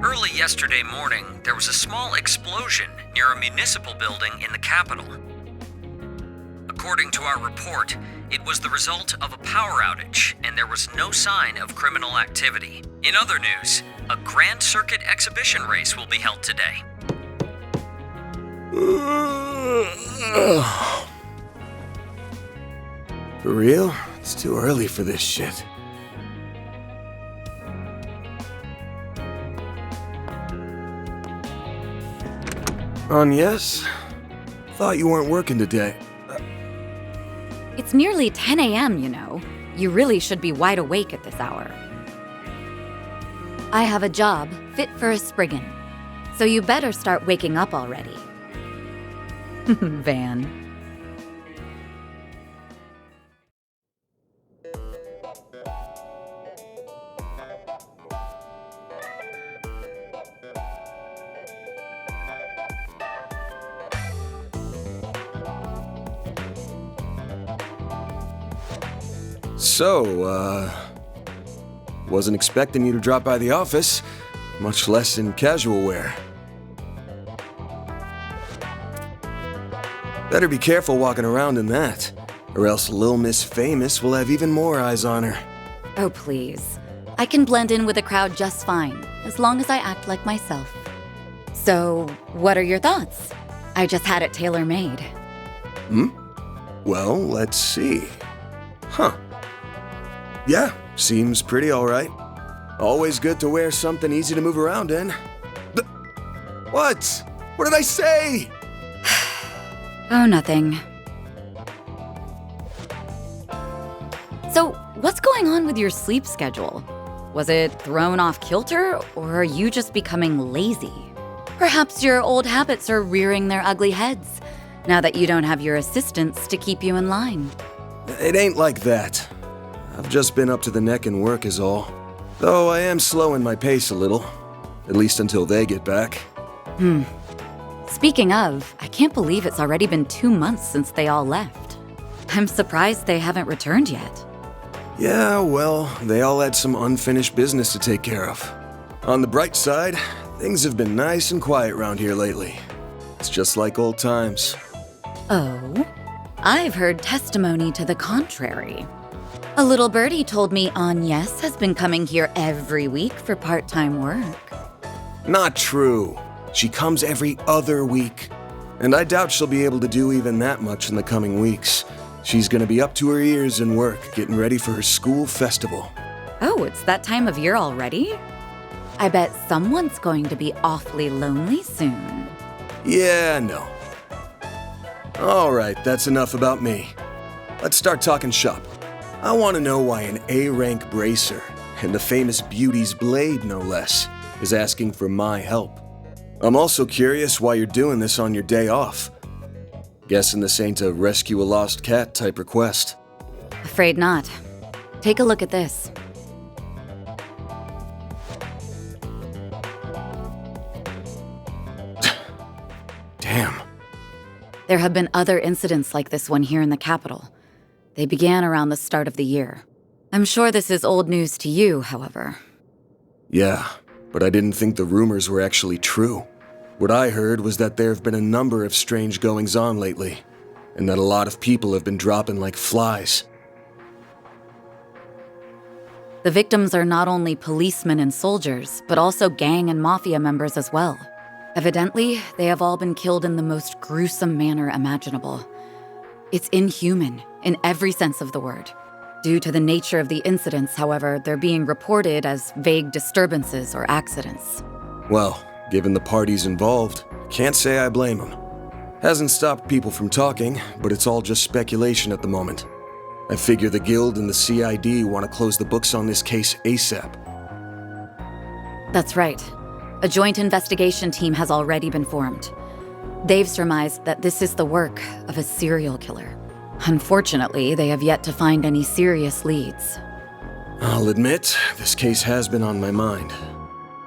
Early yesterday morning, there was a small explosion near a municipal building in the capital. According to our report, it was the result of a power outage, and there was no sign of criminal activity. In other news, a Grand Circuit exhibition race will be held today. For real? It's too early for this shit. Yes? Thought you weren't working today. It's nearly 10 a.m., you know. You really should be wide awake at this hour. I have a job fit for a Spriggan, so you better start waking up already. Van. So, wasn't expecting you to drop by the office, much less in casual wear. Better be careful walking around in that, or else Lil Miss Famous will have even more eyes on her. Oh, please. I can blend in with the crowd just fine, as long as I act like myself. So, what are your thoughts? I just had it tailor-made. Well, let's see. Huh. Yeah, seems pretty alright. Always good to wear something easy to move around in. What? What did I say? Oh, nothing. So, what's going on with your sleep schedule? Was it thrown off kilter, or are you just becoming lazy? Perhaps your old habits are rearing their ugly heads, now that you don't have your assistants to keep you in line. It ain't like that. I've just been up to the neck in work is all. Though I am slowing my pace a little. At least until they get back. Speaking of, I can't believe it's already been 2 months since they all left. I'm surprised they haven't returned yet. Yeah, well, they all had some unfinished business to take care of. On the bright side, things have been nice and quiet around here lately. It's just like old times. Oh? I've heard testimony to the contrary. A little birdie told me Agnes has been coming here every week for part-time work. Not true. She comes every other week. And I doubt she'll be able to do even that much in the coming weeks. She's gonna be up to her ears in work, getting ready for her school festival. Oh, it's that time of year already? I bet someone's going to be awfully lonely soon. Yeah, no. Alright, that's enough about me. Let's start talking shop. I want to know why an A-rank bracer, and the famous Beauty's blade no less, is asking for my help. I'm also curious why you're doing this on your day off. Guessing this ain't a rescue a lost cat type request. Afraid not. Take a look at this. Damn. There have been other incidents like this one here in the capital. They began around the start of the year. I'm sure this is old news to you, however. Yeah, but I didn't think the rumors were actually true. What I heard was that there have been a number of strange goings-on lately, and that a lot of people have been dropping like flies. The victims are not only policemen and soldiers, but also gang and mafia members as well. Evidently, they have all been killed in the most gruesome manner imaginable. It's inhuman, in every sense of the word. Due to the nature of the incidents, however, they're being reported as vague disturbances or accidents. Well, given the parties involved, can't say I blame them. Hasn't stopped people from talking, but it's all just speculation at the moment. I figure the Guild and the CID want to close the books on this case ASAP. That's right. A joint investigation team has already been formed. They've surmised that this is the work of a serial killer. Unfortunately, they have yet to find any serious leads. I'll admit, this case has been on my mind.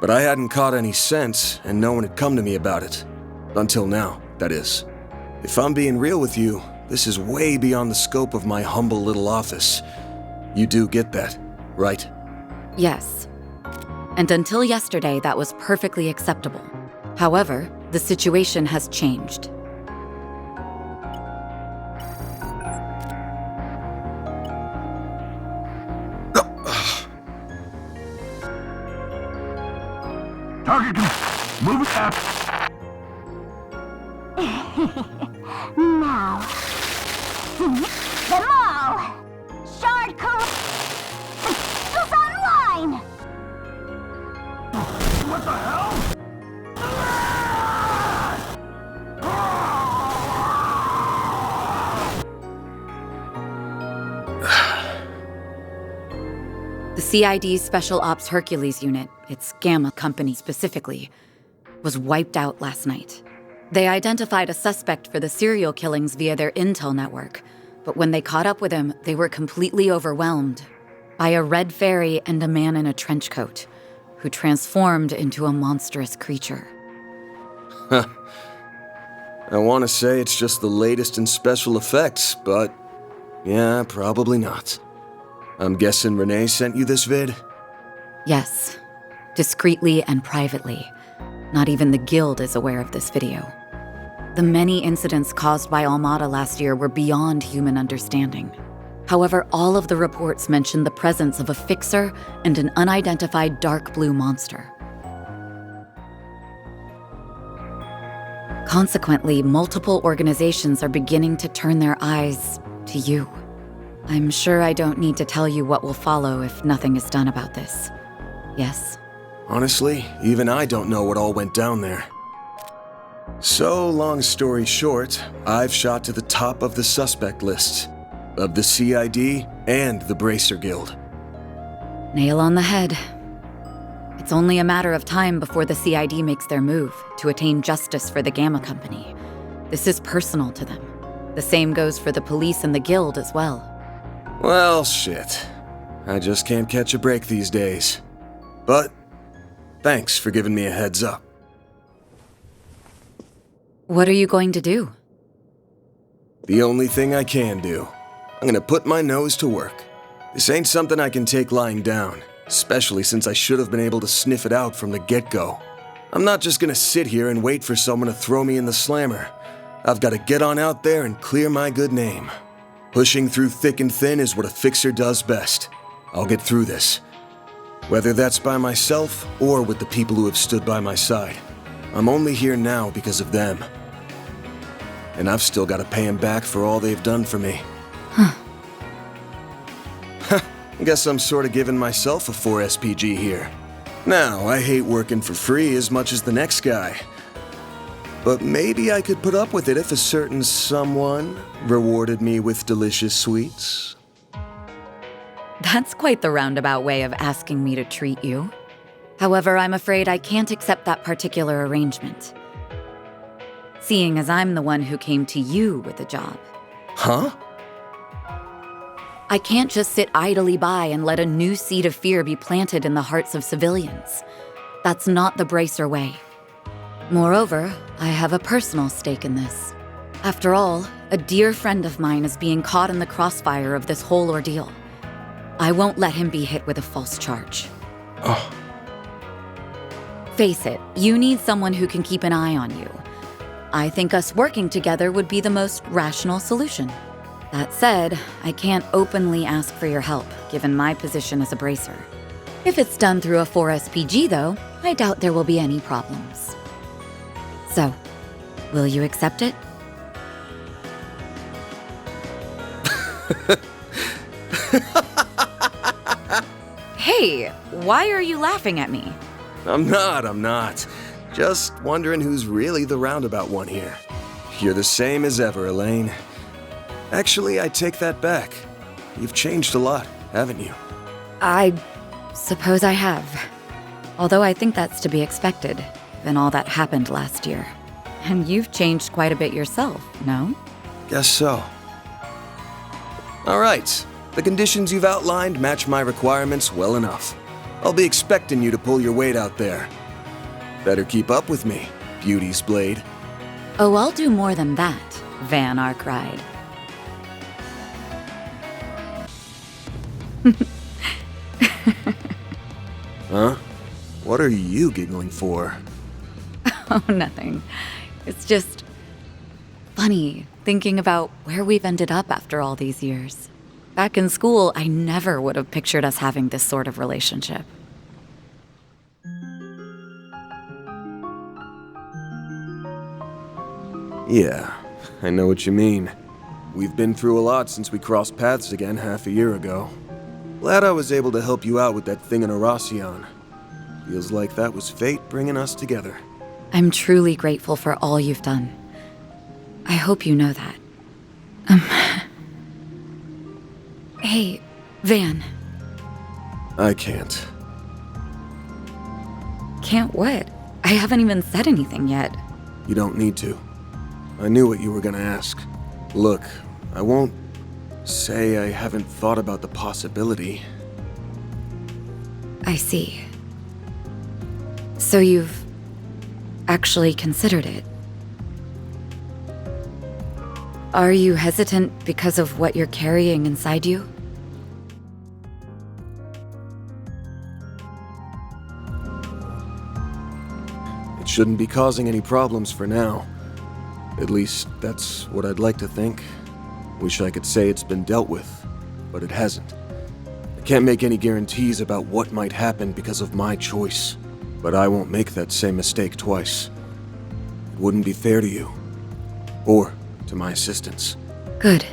But I hadn't caught any sense, and no one had come to me about it. Until now, that is. If I'm being real with you, this is way beyond the scope of my humble little office. You do get that, right? Yes. And until yesterday, that was perfectly acceptable. However, the situation has changed. Target, move it up. Now, seize them all! The CID's Special Ops Hercules unit, its Gamma company specifically, was wiped out last night. They identified a suspect for the serial killings via their intel network, but when they caught up with him, they were completely overwhelmed by a red fairy and a man in a trench coat who transformed into a monstrous creature. Huh. I want to say it's just the latest in special effects, but yeah, probably not. I'm guessing Renee sent you this vid? Yes, discreetly and privately. Not even the Guild is aware of this video. The many incidents caused by Almada last year were beyond human understanding. However, all of the reports mentioned the presence of a fixer and an unidentified dark blue monster. Consequently, multiple organizations are beginning to turn their eyes to you. I'm sure I don't need to tell you what will follow if nothing is done about this. Yes? Honestly, even I don't know what all went down there. So, long story short, I've shot to the top of the suspect lists of the CID and the Bracer Guild. Nail on the head. It's only a matter of time before the CID makes their move to attain justice for the Gamma Company. This is personal to them. The same goes for the police and the Guild as well. Well, shit. I just can't catch a break these days. But thanks for giving me a heads up. What are you going to do? The only thing I can do. I'm gonna put my nose to work. This ain't something I can take lying down, especially since I should have been able to sniff it out from the get-go. I'm not just gonna sit here and wait for someone to throw me in the slammer. I've gotta get on out there and clear my good name. Pushing through thick and thin is what a fixer does best. I'll get through this. Whether that's by myself or with the people who have stood by my side. I'm only here now because of them. And I've still got to pay them back for all they've done for me. Huh. I guess I'm sort of giving myself a 4 SPG here. Now, I hate working for free as much as the next guy. But maybe I could put up with it if a certain someone rewarded me with delicious sweets. That's quite the roundabout way of asking me to treat you. However, I'm afraid I can't accept that particular arrangement. Seeing as I'm the one who came to you with a job. Huh? I can't just sit idly by and let a new seed of fear be planted in the hearts of civilians. That's not the Bracer way. Moreover, I have a personal stake in this. After all, a dear friend of mine is being caught in the crossfire of this whole ordeal. I won't let him be hit with a false charge. Oh. Face it, you need someone who can keep an eye on you. I think us working together would be the most rational solution. That said, I can't openly ask for your help, given my position as a bracer. If it's done through a 4 SPG, though, I doubt there will be any problems. So, will you accept it? Hey, why are you laughing at me? I'm not. Just wondering who's really the roundabout one here. You're the same as ever, Elaine. Actually, I take that back. You've changed a lot, haven't you? I suppose I have. Although I think that's to be expected, given all that happened last year. And you've changed quite a bit yourself, no? Guess so. All right. The conditions you've outlined match my requirements well enough. I'll be expecting you to pull your weight out there. Better keep up with me, Beauty's Blade. Oh, I'll do more than that, Van Arkwright. Huh? What are you giggling for? Oh, nothing. It's just funny thinking about where we've ended up after all these years. Back in school, I never would have pictured us having this sort of relationship. Yeah, I know what you mean. We've been through a lot since we crossed paths again half a year ago. Glad I was able to help you out with that thing in Aracion. Feels like that was fate bringing us together. I'm truly grateful for all you've done. I hope you know that. Hey, Van. I can't. Can't what? I haven't even said anything yet. You don't need to. I knew what you were gonna ask. Look, I won't say I haven't thought about the possibility. I see. So you've actually considered it. Are you hesitant because of what you're carrying inside you? It shouldn't be causing any problems for now. At least, that's what I'd like to think. Wish I could say it's been dealt with, but it hasn't. I can't make any guarantees about what might happen because of my choice, but I won't make that same mistake twice. It wouldn't be fair to you, or to my assistants. Good.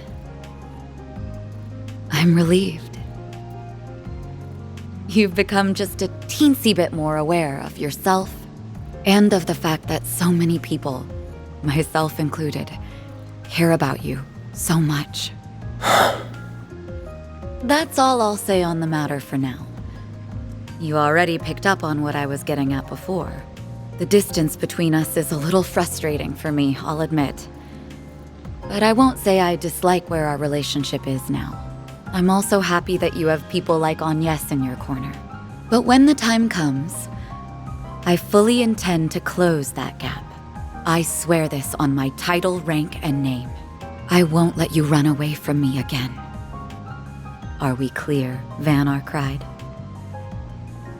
I'm relieved. You've become just a teensy bit more aware of yourself and of the fact that so many people, myself included, care about you so much. That's all I'll say on the matter for now. You already picked up on what I was getting at before. The distance between us is a little frustrating for me, I'll admit. But I won't say I dislike where our relationship is now. I'm also happy that you have people like Agnes in your corner. But when the time comes, I fully intend to close that gap. I swear this on my title, rank, and name. I won't let you run away from me again. Are we clear, Van Arkwright?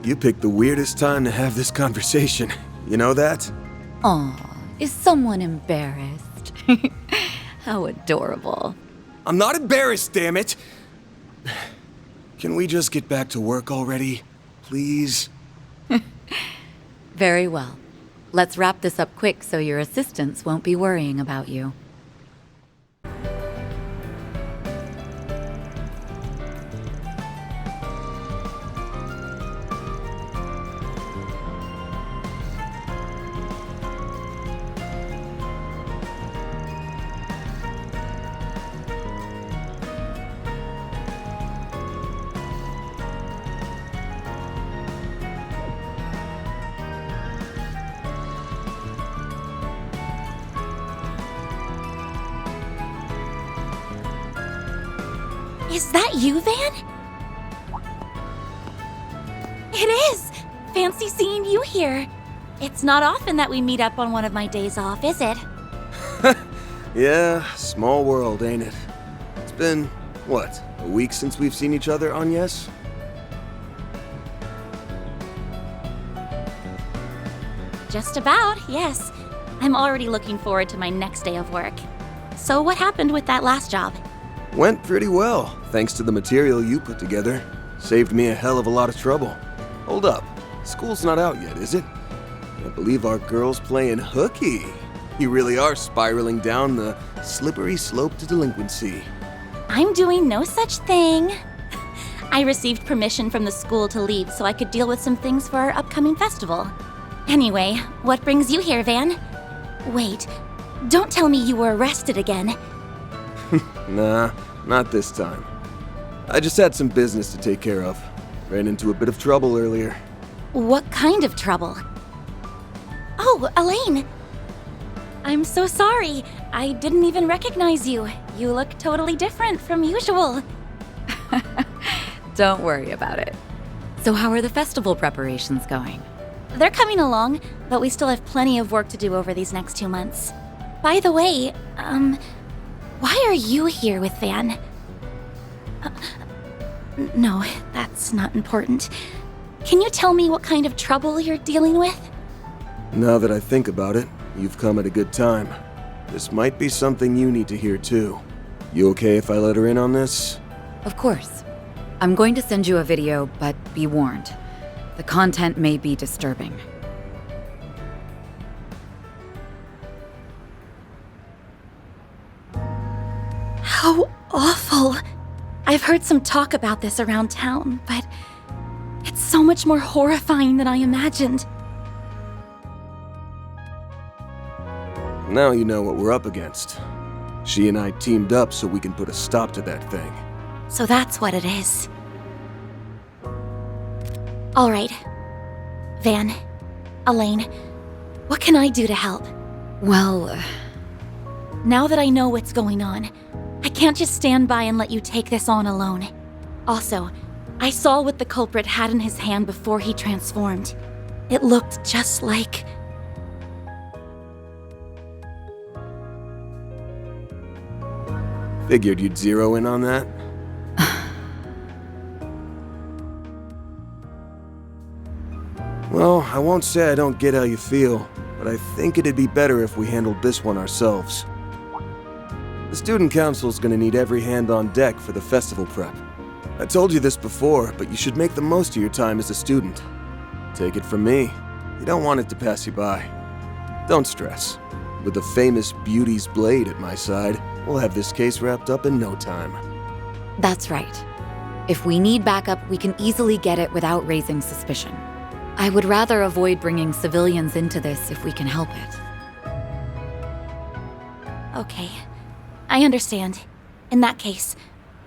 You picked the weirdest time to have this conversation. You know that? Aw, is someone embarrassed? How adorable. I'm not embarrassed, damn it! Can we just get back to work already? Please? Very well. Let's wrap this up quick so your assistants won't be worrying about you. Is that you, Van? It is! Fancy seeing you here. It's not often that we meet up on one of my days off, is it? Yeah, small world, ain't it? It's been, what, a week since we've seen each other, Agnes? Just about, yes. I'm already looking forward to my next day of work. So what happened with that last job? Went pretty well, thanks to the material you put together. Saved me a hell of a lot of trouble. Hold up, school's not out yet, is it? Can't believe our girl's playing hooky. You really are spiraling down the slippery slope to delinquency. I'm doing no such thing. I received permission from the school to leave so I could deal with some things for our upcoming festival. Anyway, what brings you here, Van? Wait, don't tell me you were arrested again. Nah, not this time. I just had some business to take care of. Ran into a bit of trouble earlier. What kind of trouble? Oh, Elaine! I'm so sorry. I didn't even recognize you. You look totally different from usual. Don't worry about it. So how are the festival preparations going? They're coming along, but we still have plenty of work to do over these next 2 months. By the way, why are you here with Van? No, that's not important. Can you tell me what kind of trouble you're dealing with? Now that I think about it, you've come at a good time. This might be something you need to hear too. You okay if I let her in on this? Of course. I'm going to send you a video, but be warned. The content may be disturbing. How awful. I've heard some talk about this around town, but it's so much more horrifying than I imagined. Now you know what we're up against. She and I teamed up so we can put a stop to that thing. So that's what it is. All right. Van, Elaine, what can I do to help? Well, now that I know what's going on, I can't just stand by and let you take this on alone. Also, I saw what the culprit had in his hand before he transformed. It looked just like... Figured you'd zero in on that. Well, I won't say I don't get how you feel, but I think it'd be better if we handled this one ourselves. The student council's gonna need every hand on deck for the festival prep. I told you this before, but you should make the most of your time as a student. Take it from me, you don't want it to pass you by. Don't stress. With the famous Beauty's Blade at my side, we'll have this case wrapped up in no time. that's right. If we need backup, we can easily get it without raising suspicion. I would rather avoid bringing civilians into this if we can help it. Okay, I understand. In that case,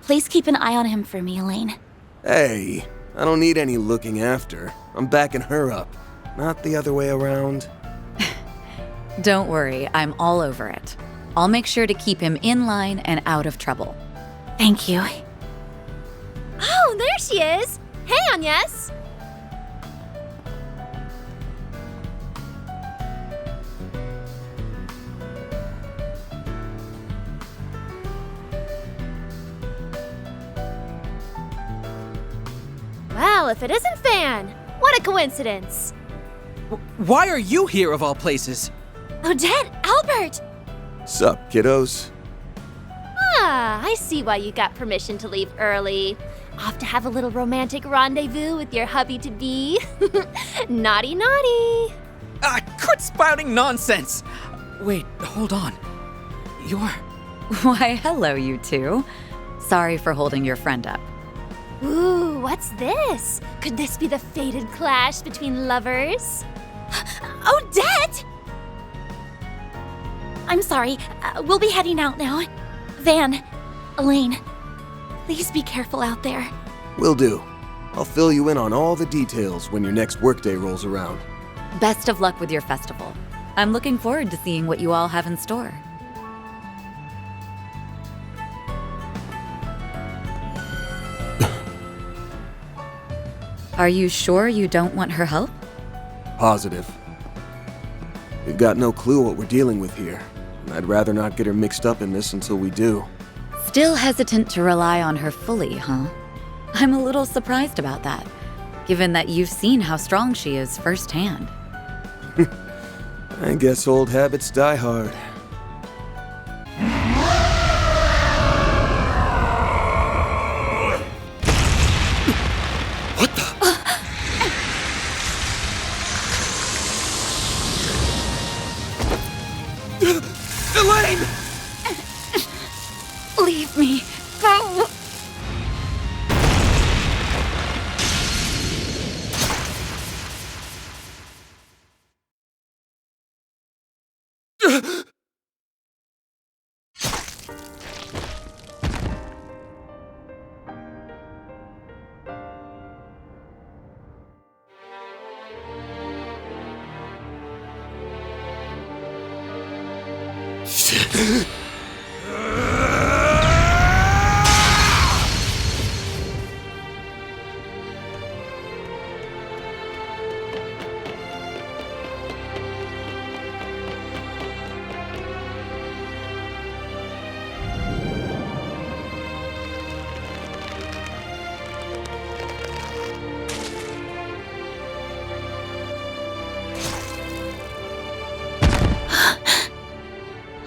please keep an eye on him for me, Elaine. Hey, I don't need any looking after. I'm backing her up, not the other way around. Don't worry, I'm all over it. I'll make sure to keep him in line and out of trouble. Thank you. Oh, there she is! Hey, Agnes! Well, if it isn't Fan! What a coincidence! Why are you here of all places? Odette! Albert! Sup, kiddos? Ah, I see why you got permission to leave early. Off to have a little romantic rendezvous with your hubby-to-be. Naughty, naughty! Quit spouting nonsense! Wait, hold on. You're... Why, hello, you two. Sorry for holding your friend up. Ooh, what's this? Could this be the fated clash between lovers? Odette! I'm sorry, we'll be heading out now. Van, Elaine, please be careful out there. Will do. I'll fill you in on all the details when your next workday rolls around. Best of luck with your festival. I'm looking forward to seeing what you all have in store. Are you sure you don't want her help? Positive. We've got no clue what we're dealing with here, and I'd rather not get her mixed up in this until we do. Still hesitant to rely on her fully, huh? I'm a little surprised about that, given that you've seen how strong she is firsthand. I guess old habits die hard. Elaine! Leave me. Go!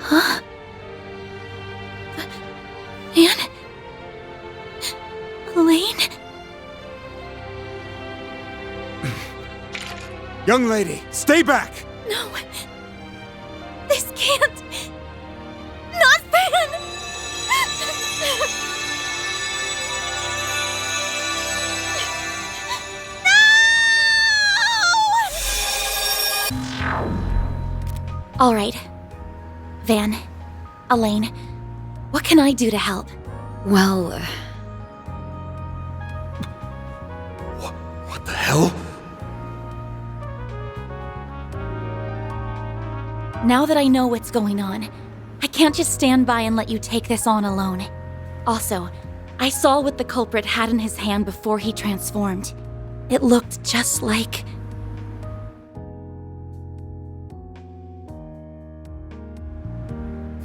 Huh? Van? Elaine? Young lady, stay back! No! This can't... Not Fan! All right. Van, Elaine, what can I do to help? Well... What the hell hell? Now that I know what's going on, I can't just stand by and let you take this on alone. Also, I saw what the culprit had in his hand before he transformed. It looked just like...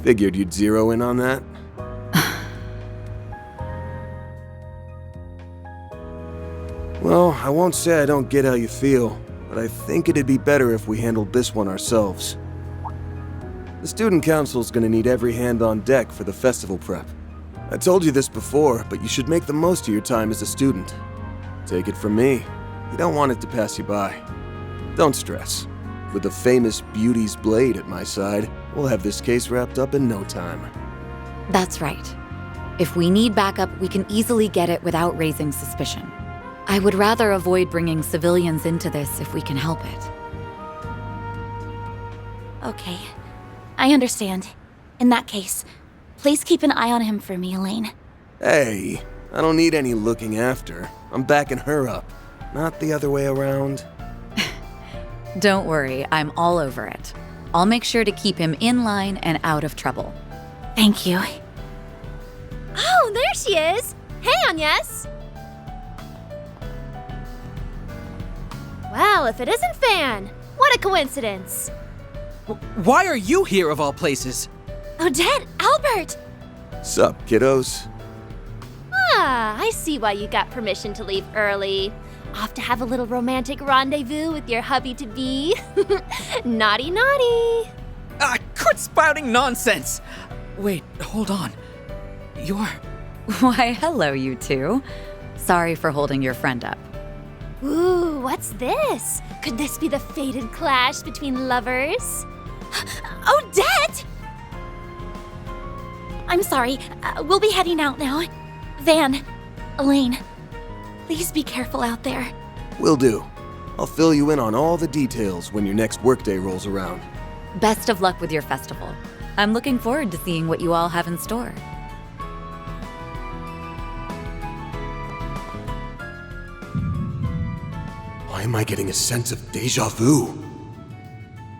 Figured you'd zero in on that. Well, I won't say I don't get how you feel, but I think it'd be better if we handled this one ourselves. The student council's gonna need every hand on deck for the festival prep. I told you this before, but you should make the most of your time as a student. Take it from me, you don't want it to pass you by. Don't stress. With the famous Beauty's Blade at my side, we'll have this case wrapped up in no time. That's right. If we need backup, we can easily get it without raising suspicion. I would rather avoid bringing civilians into this if we can help it. Okay, I understand. In that case, please keep an eye on him for me, Elaine. Hey, I don't need any looking after. I'm backing her up, not the other way around. Don't worry, I'm all over it. I'll make sure to keep him in line and out of trouble. Thank you. Oh, there she is! Hey, Agnes! Well, if it isn't Van, what a coincidence! Why are you here of all places? Odette! Albert! Sup, kiddos? Ah, I see why you got permission to leave early. Off to have a little romantic rendezvous with your hubby-to-be. Naughty, naughty! Quit spouting nonsense! Wait, hold on. You're... Why, hello, you two. Sorry for holding your friend up. Ooh, what's this? Could this be the fated clash between lovers? Odette! I'm sorry. We'll be heading out now. Van, Elaine, please be careful out there. Will do. I'll fill you in on all the details when your next workday rolls around. Best of luck with your festival. I'm looking forward to seeing what you all have in store. Why am I getting a sense of déjà vu?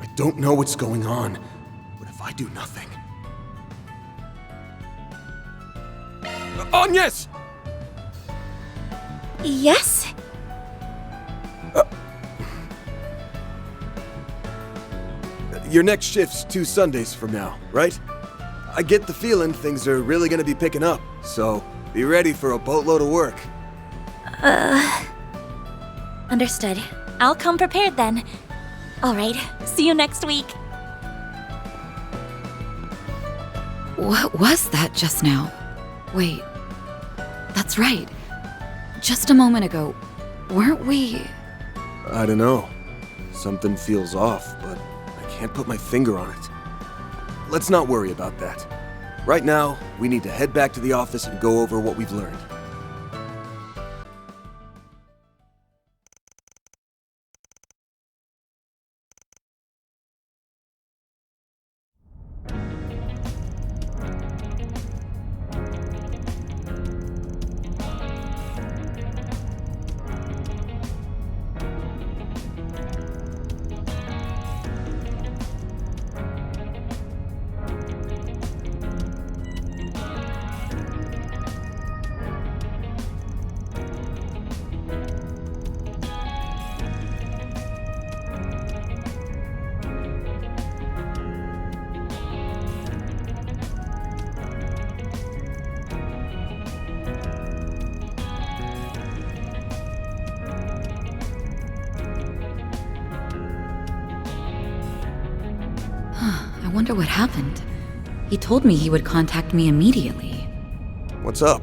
I don't know what's going on, but if I do nothing... Agnes! Yes? Your next shift's 2 Sundays from now, right? I get the feeling things are really gonna be picking up, so be ready for a boatload of work. Understood. I'll come prepared then. All right, see you next week. What was that just now? Wait, that's right. Just a moment ago, weren't we... I don't know. Something feels off, but I can't put my finger on it. Let's not worry about that. Right now, we need to head back to the office and go over what we've learned. I wonder what happened. He told me he would contact me immediately. What's up?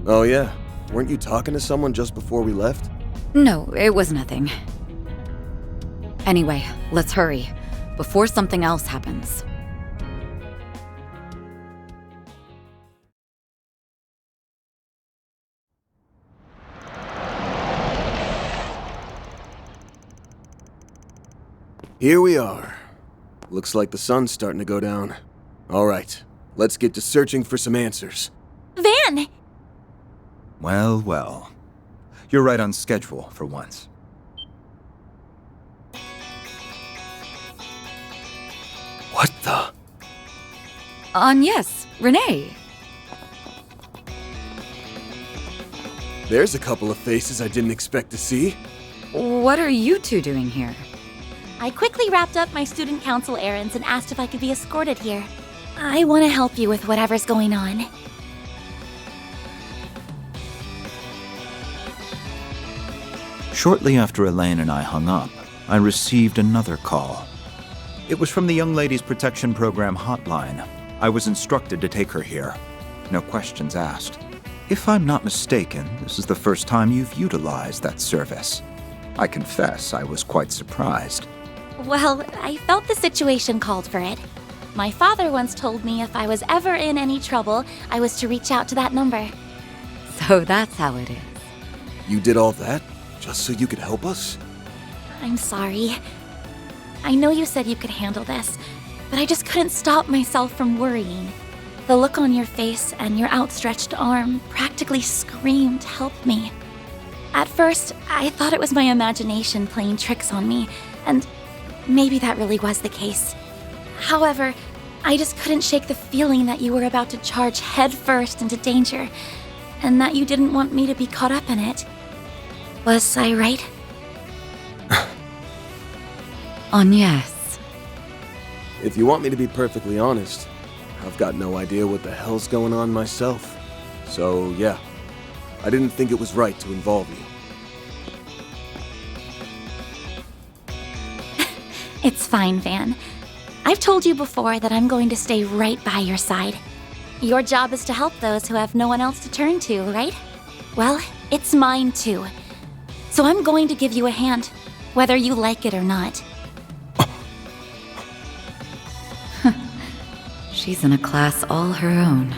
Oh yeah, weren't you talking to someone just before we left? No, it was nothing. Anyway, let's hurry, before something else happens. Here we are. Looks like the sun's starting to go down. All right, let's get to searching for some answers. Van! Well, well. You're right on schedule for once. What the? Yes, Renee. There's a couple of faces I didn't expect to see. What are you two doing here? I quickly wrapped up my student council errands and asked if I could be escorted here. I want to help you with whatever's going on. Shortly after Elaine and I hung up, I received another call. It was from the Young Ladies Protection Program hotline. I was instructed to take her here. No questions asked. If I'm not mistaken, this is the first time you've utilized that service. I confess I was quite surprised. Well, I felt the situation called for it. My father once told me if I was ever in any trouble, I was to reach out to that number. So that's how it is. You did all that just so you could help us? I'm sorry. I know you said you could handle this, but I just couldn't stop myself from worrying. The look on your face and your outstretched arm practically screamed, "Help me." At first, I thought it was my imagination playing tricks on me, and maybe that really was the case. However, I just couldn't shake the feeling that you were about to charge headfirst into danger, and that you didn't want me to be caught up in it. Was I right? Yes. If you want me to be perfectly honest, I've got no idea what the hell's going on myself. So, yeah, I didn't think it was right to involve you. It's fine, Van. I've told you before that I'm going to stay right by your side. Your job is to help those who have no one else to turn to, right? Well, it's mine too. So I'm going to give you a hand, whether you like it or not. She's in a class all her own.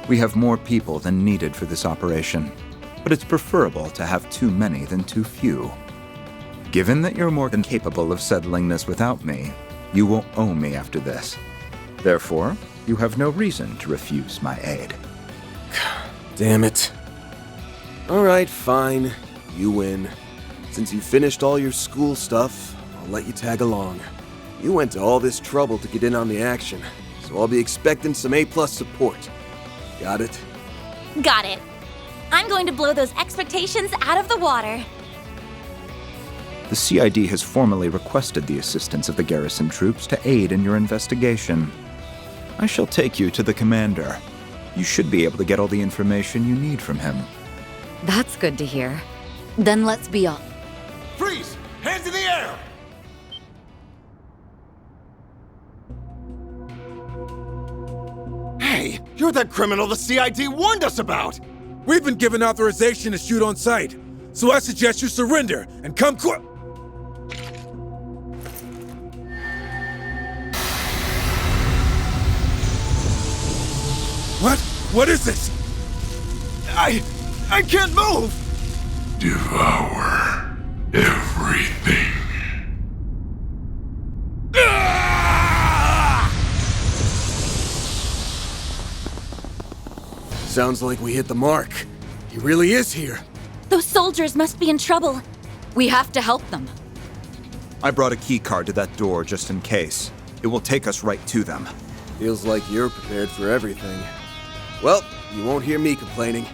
We have more people than needed for this operation, but it's preferable to have too many than too few. Given that you're more than capable of settling this without me, you will owe me after this. Therefore, you have no reason to refuse my aid. Damn it. Alright, fine. You win. Since you finished all your school stuff, I'll let you tag along. You went to all this trouble to get in on the action, so I'll be expecting some A+ support. Got it? Got it. I'm going to blow those expectations out of the water. The CID has formally requested the assistance of the garrison troops to aid in your investigation. I shall take you to the commander. You should be able to get all the information you need from him. That's good to hear. Then let's be off. Freeze! Hands in the air! Hey, you're that criminal the CID warned us about! We've been given authorization to shoot on sight, so I suggest you surrender and come quick. What? What is this? I can't move! Devour everything. Sounds like we hit the mark. He really is here. Those soldiers must be in trouble. We have to help them. I brought a key card to that door just in case. It will take us right to them. Feels like you're prepared for everything. Well, you won't hear me complaining.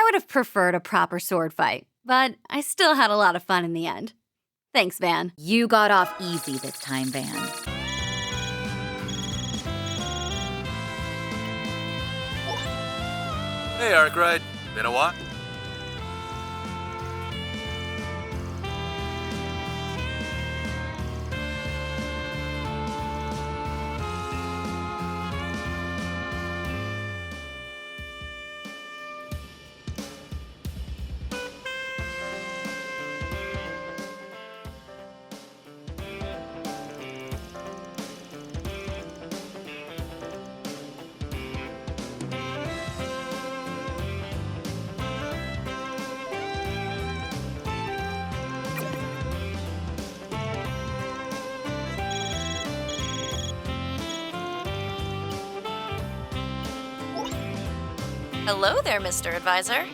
would have preferred a proper sword fight, but I still had a lot of fun in the end. Thanks, Van. You got off easy this time, Van. Hey, Arkwright. Been a while? Hello there, Mr. Advisor.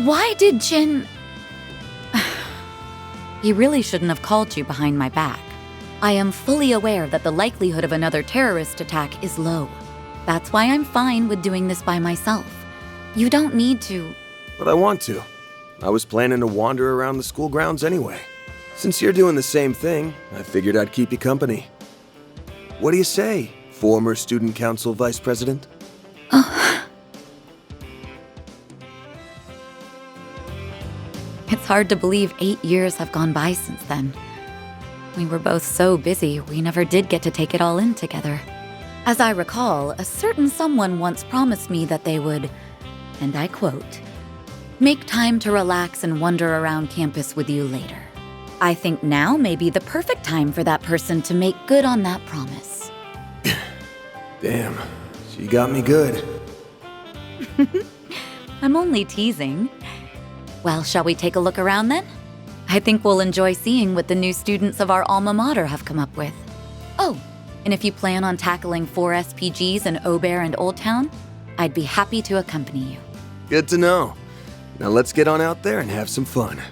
Why did Jin... He really shouldn't have called you behind my back. I am fully aware that the likelihood of another terrorist attack is low. That's why I'm fine with doing this by myself. You don't need to... But I want to. I was planning to wander around the school grounds anyway. Since you're doing the same thing, I figured I'd keep you company. What do you say, former student council vice president? It's hard to believe 8 years have gone by since then. We were both so busy, we never did get to take it all in together. As I recall, a certain someone once promised me that they would, and I quote, "make time to relax and wander around campus with you later." I think now may be the perfect time for that person to make good on that promise. Damn, she got me good. I'm only teasing. Well, shall we take a look around then? I think we'll enjoy seeing what the new students of our alma mater have come up with. Oh, and if you plan on tackling 4 SPGs in Aubert and Old Town, I'd be happy to accompany you. Good to know. Now let's get on out there and have some fun.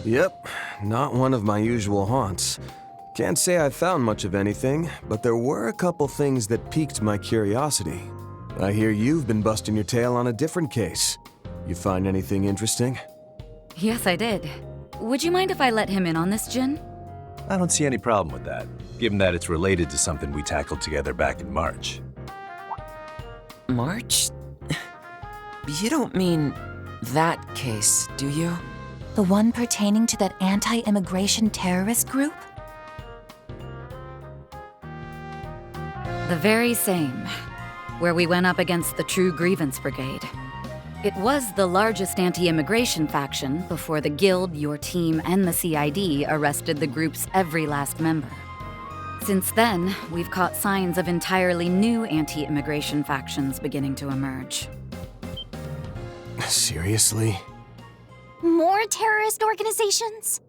Yep, not one of my usual haunts. Can't say I found much of anything, but there were a couple things that piqued my curiosity. I hear you've been busting your tail on a different case. You find anything interesting? Yes, I did. Would you mind if I let him in on this, Jin? I don't see any problem with that, given that it's related to something we tackled together back in March. March? You don't mean that case, do you? The one pertaining to that anti-immigration terrorist group? The very same, where we went up against the True Grievance Brigade. It was the largest anti-immigration faction before the Guild, your team, and the CID arrested the group's every last member. Since then, we've caught signs of entirely new anti-immigration factions beginning to emerge. Seriously? More terrorist organizations?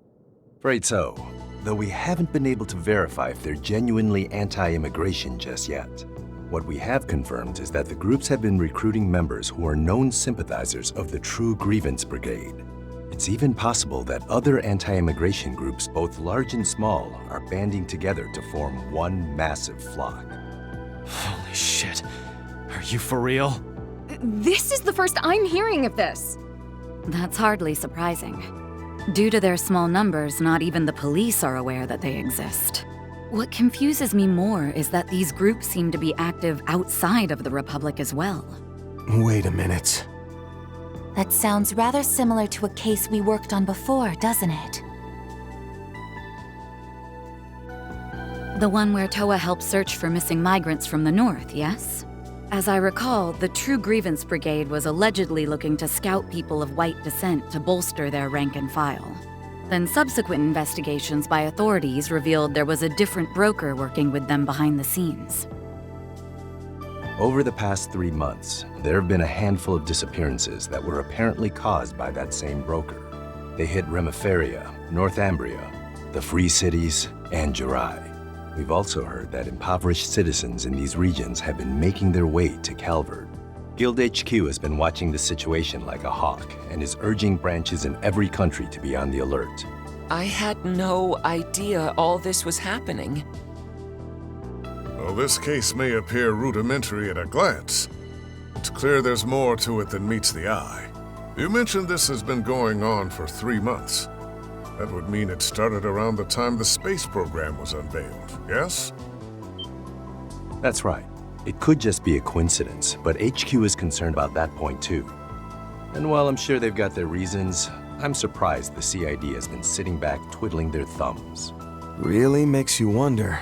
Afraid so, though we haven't been able to verify if they're genuinely anti-immigration just yet. What we have confirmed is that the groups have been recruiting members who are known sympathizers of the True Grievance Brigade. It's even possible that other anti-immigration groups, both large and small, are banding together to form one massive flock. Holy shit. Are you for real? This is the first I'm hearing of this. That's hardly surprising. Due to their small numbers, not even the police are aware that they exist. What confuses me more is that these groups seem to be active outside of the Republic as well. Wait a minute. That sounds rather similar to a case we worked on before, doesn't it? The one where Toa helped search for missing migrants from the north, yes? As I recall, the True Grievance Brigade was allegedly looking to scout people of white descent to bolster their rank and file. Then subsequent investigations by authorities revealed there was a different broker working with them behind the scenes. Over the past 3 months, there have been a handful of disappearances that were apparently caused by that same broker. They hit Remiferia, Northumbria, the Free Cities, and Jirai. We've also heard that impoverished citizens in these regions have been making their way to Calvert. Guild HQ has been watching the situation like a hawk and is urging branches in every country to be on the alert. I had no idea all this was happening. Well, this case may appear rudimentary at a glance. It's clear there's more to it than meets the eye. You mentioned this has been going on for 3 months. That would mean it started around the time the space program was unveiled, yes? That's right. It could just be a coincidence, but HQ is concerned about that point too. And while I'm sure they've got their reasons, I'm surprised the CID has been sitting back twiddling their thumbs. Really makes you wonder.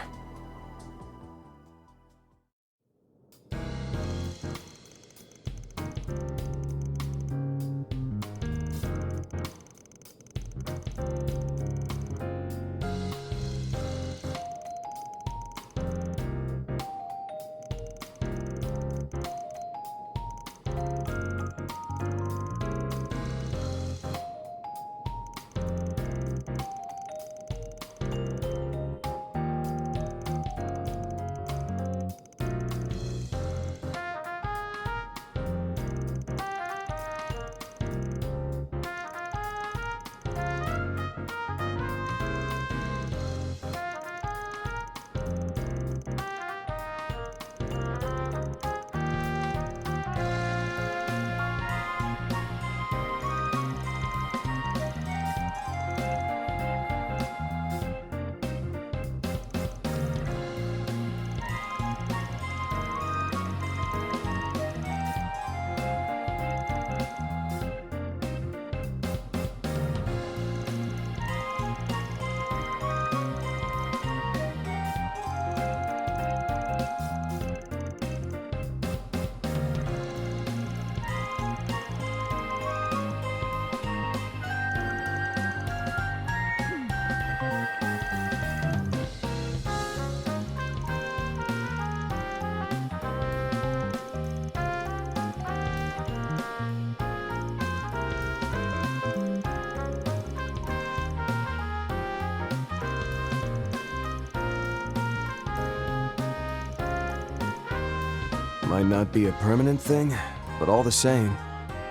Might not be a permanent thing, but all the same,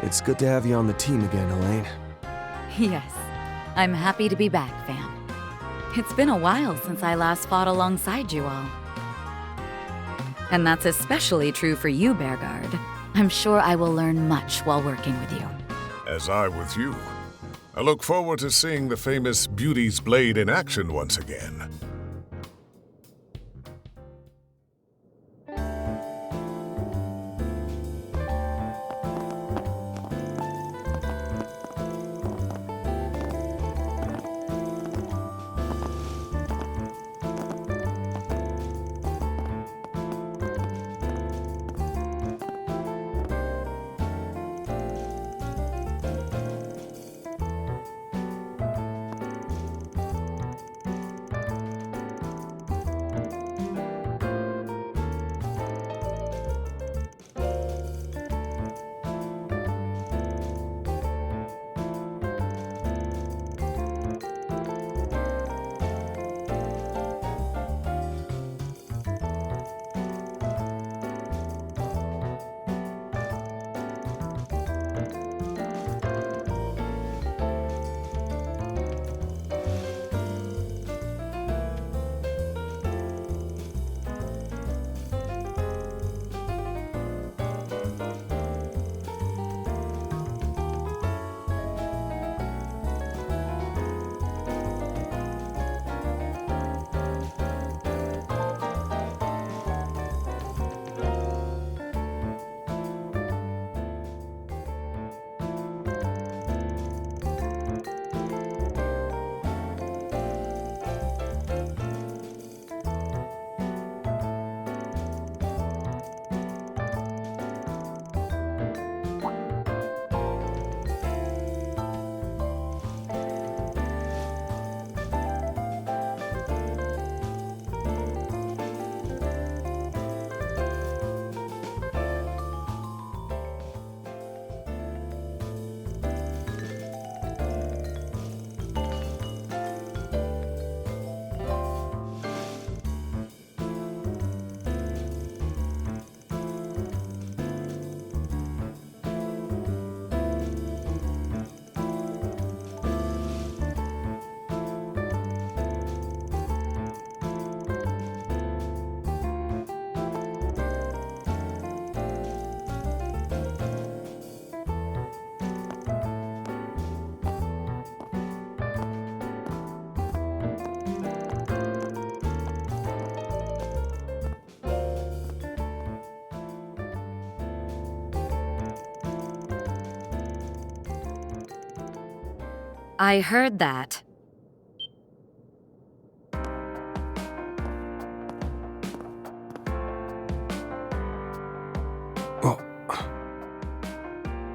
it's good to have you on the team again, Elaine. Yes. I'm happy to be back, Van. It's been a while since I last fought alongside you all. And that's especially true for you, Bearguard. I'm sure I will learn much while working with you. As I with you. I look forward to seeing the famous Beauty's Blade in action once again. I heard that.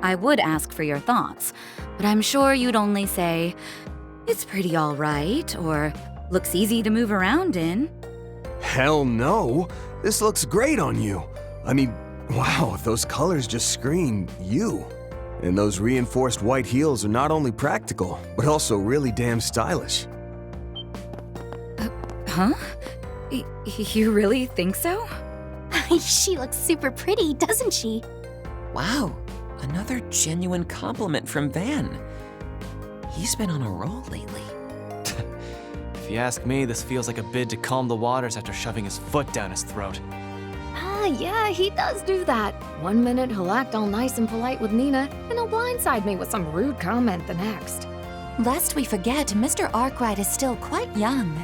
I would ask for your thoughts, but I'm sure you'd only say, "It's pretty all right," or "Looks easy to move around in." Hell no! This looks great on you. I mean, wow, those colors just scream you. And those reinforced white heels are not only practical, but also really damn stylish. Huh? You really think so? She looks super pretty, doesn't she? Wow, another genuine compliment from Van. He's been on a roll lately. If you ask me, this feels like a bid to calm the waters after shoving his foot down his throat. Yeah, he does do that. One minute he'll act all nice and polite with Nina, and he'll blindside me with some rude comment the next. Lest we forget, Mr. Arkwright is still quite young.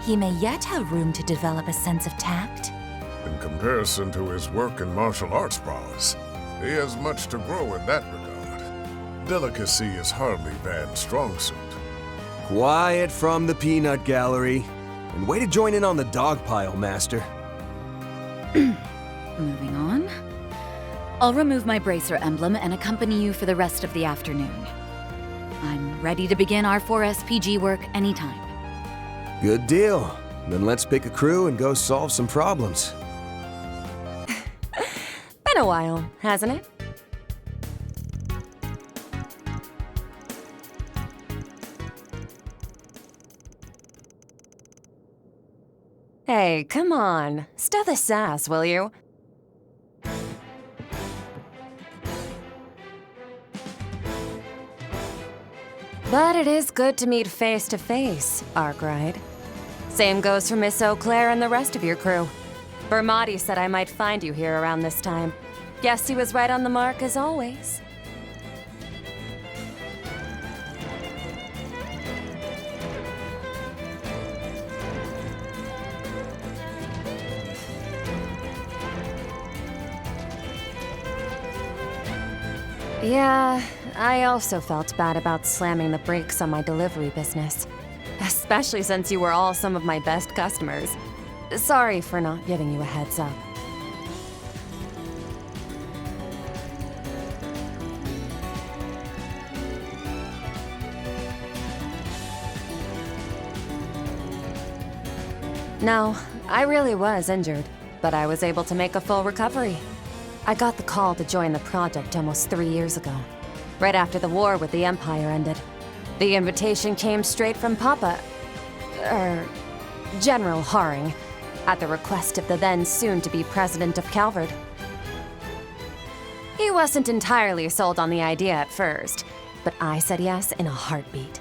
He may yet have room to develop a sense of tact. In comparison to his work in martial arts prowess, he has much to grow in that regard. Delicacy is hardly Van's strong suit. Quiet from the peanut gallery. And way to join in on the dog pile, Master. Moving on. I'll remove my bracer emblem and accompany you for the rest of the afternoon. I'm ready to begin our 4SPG work anytime. Good deal. Then let's pick a crew and go solve some problems. Been a while, hasn't it? Hey, come on. Stow the sass, will you? But it is good to meet face to face, Arkwright. Same goes for Miss Eau Claire and the rest of your crew. Bermati said I might find you here around this time. Guess he was right on the mark as always. Yeah, I also felt bad about slamming the brakes on my delivery business. Especially since you were all some of my best customers. Sorry for not giving you a heads up. No, I really was injured, but I was able to make a full recovery. I got the call to join the project almost 3 years ago, right after the war with the Empire ended. The invitation came straight from Papa, General Haring, at the request of the then soon-to-be president of Calvard. He wasn't entirely sold on the idea at first, but I said yes in a heartbeat.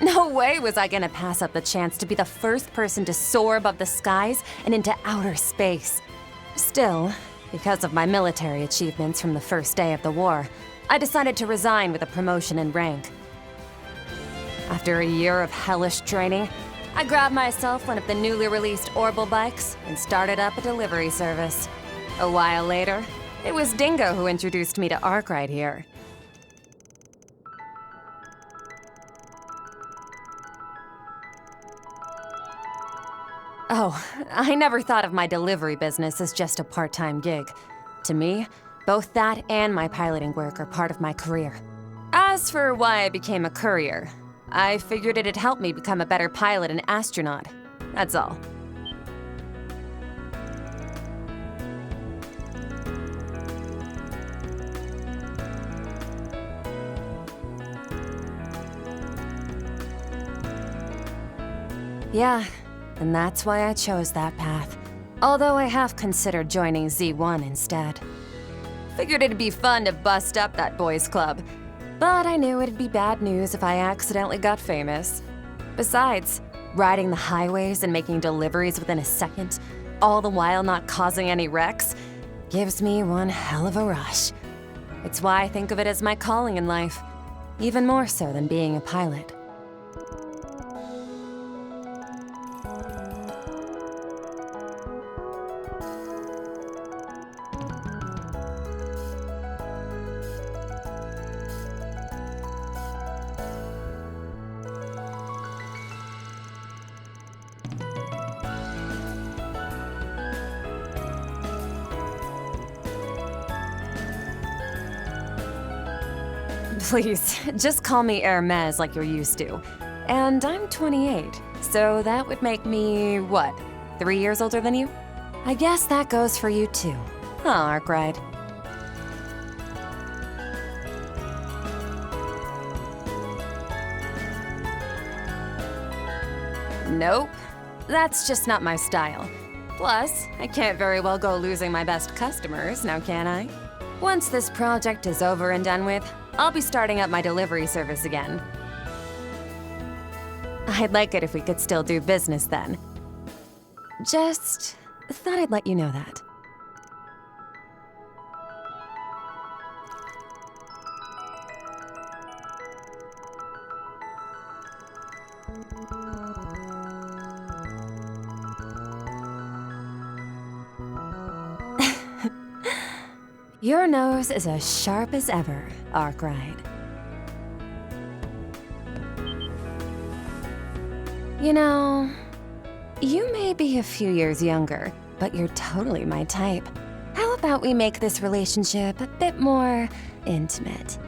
No way was I gonna pass up the chance to be the first person to soar above the skies and into outer space. Still, because of my military achievements from the first day of the war, I decided to resign with a promotion in rank. After a year of hellish training, I grabbed myself one of the newly released Orbital bikes and started up a delivery service. A while later, it was Dingo who introduced me to Arkwright here. Oh, I never thought of my delivery business as just a part-time gig. To me, both that and my piloting work are part of my career. As for why I became a courier, I figured it'd help me become a better pilot and astronaut. That's all. Yeah, and that's why I chose that path. Although I have considered joining Z1 instead. Figured it'd be fun to bust up that boys' club. But I knew it'd be bad news if I accidentally got famous. Besides, riding the highways and making deliveries within a second, all the while not causing any wrecks, gives me one hell of a rush. It's why I think of it as my calling in life, even more so than being a pilot. Please, just call me Hermes like you're used to. And I'm 28, so that would make me, what, 3 years older than you? I guess that goes for you too. Huh, Arkwright? Nope, that's just not my style. Plus, I can't very well go losing my best customers, now can I? Once this project is over and done with, I'll be starting up my delivery service again. I'd like it if we could still do business then. Just thought I'd let you know that. Your nose is as sharp as ever, Arkwright. You know, you may be a few years younger, but you're totally my type. How about we make this relationship a bit more intimate?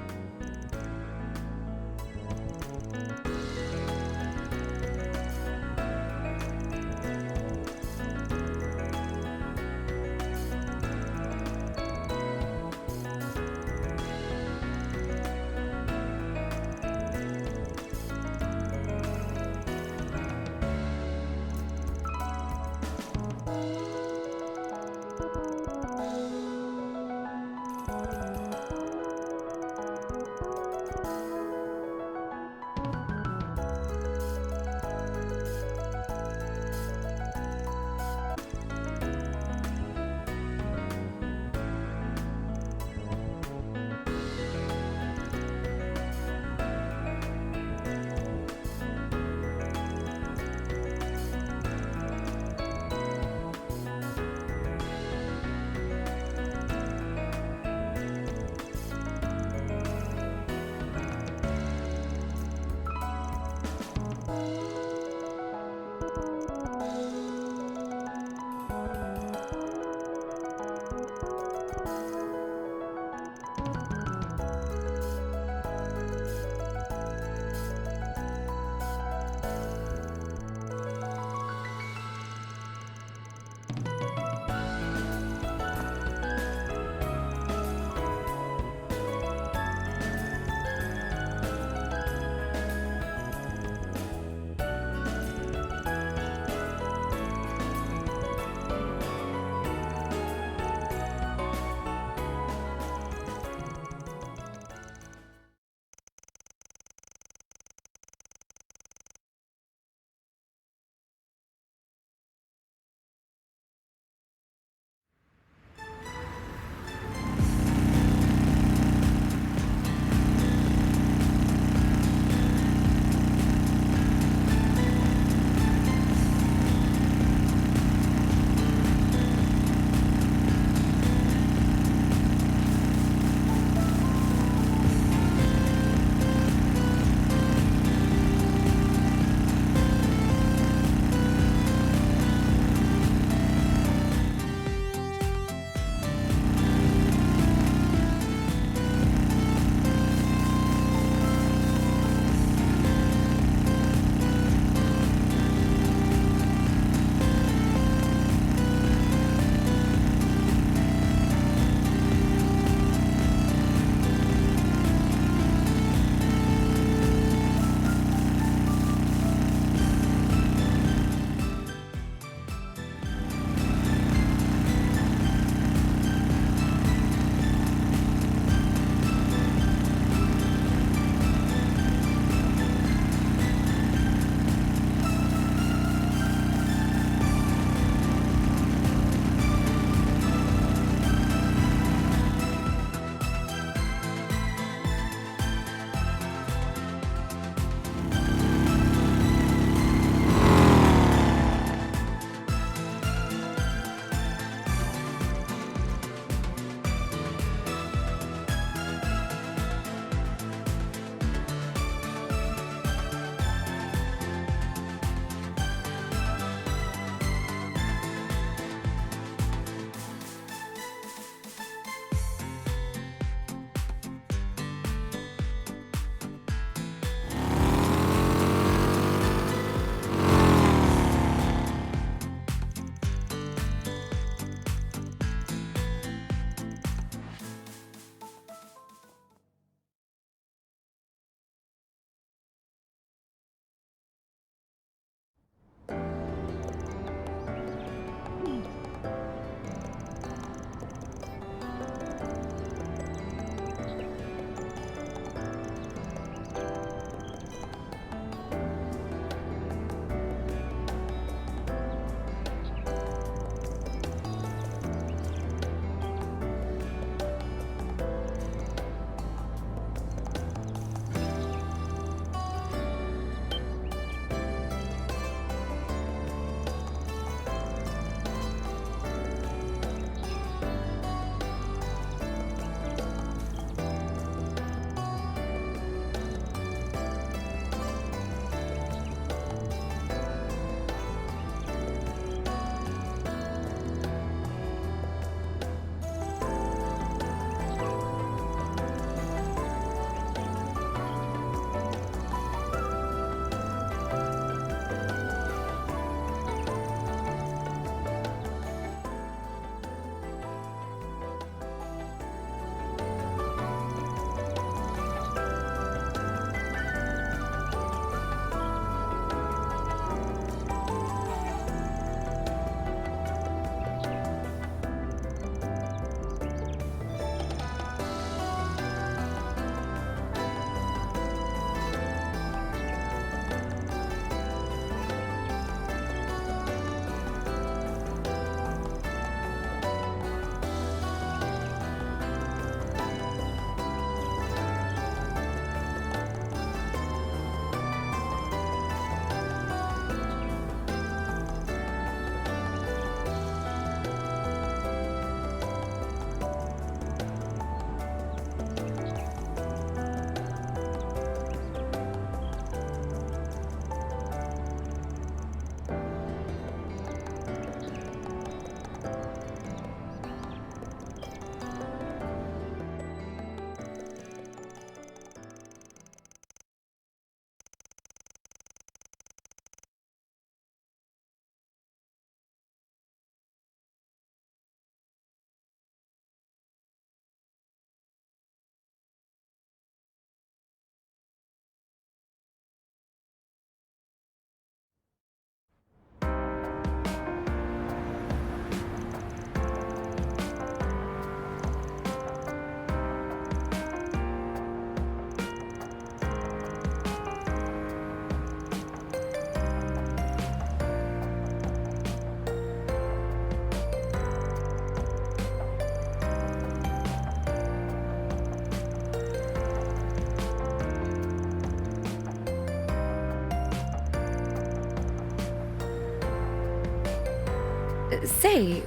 Say,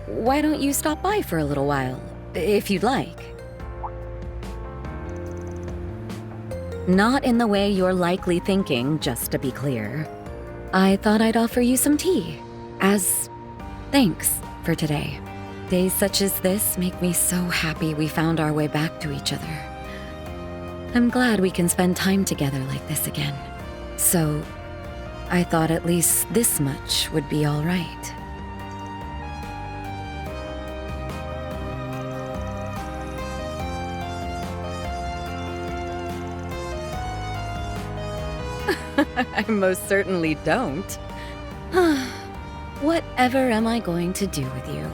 why don't you stop by for a little while, if you'd like? Not in the way you're likely thinking, just to be clear. I thought I'd offer you some tea, as thanks for today. Days such as this make me so happy we found our way back to each other. I'm glad we can spend time together like this again. So, I thought at least this much would be all right. I most certainly don't. Whatever am I going to do with you?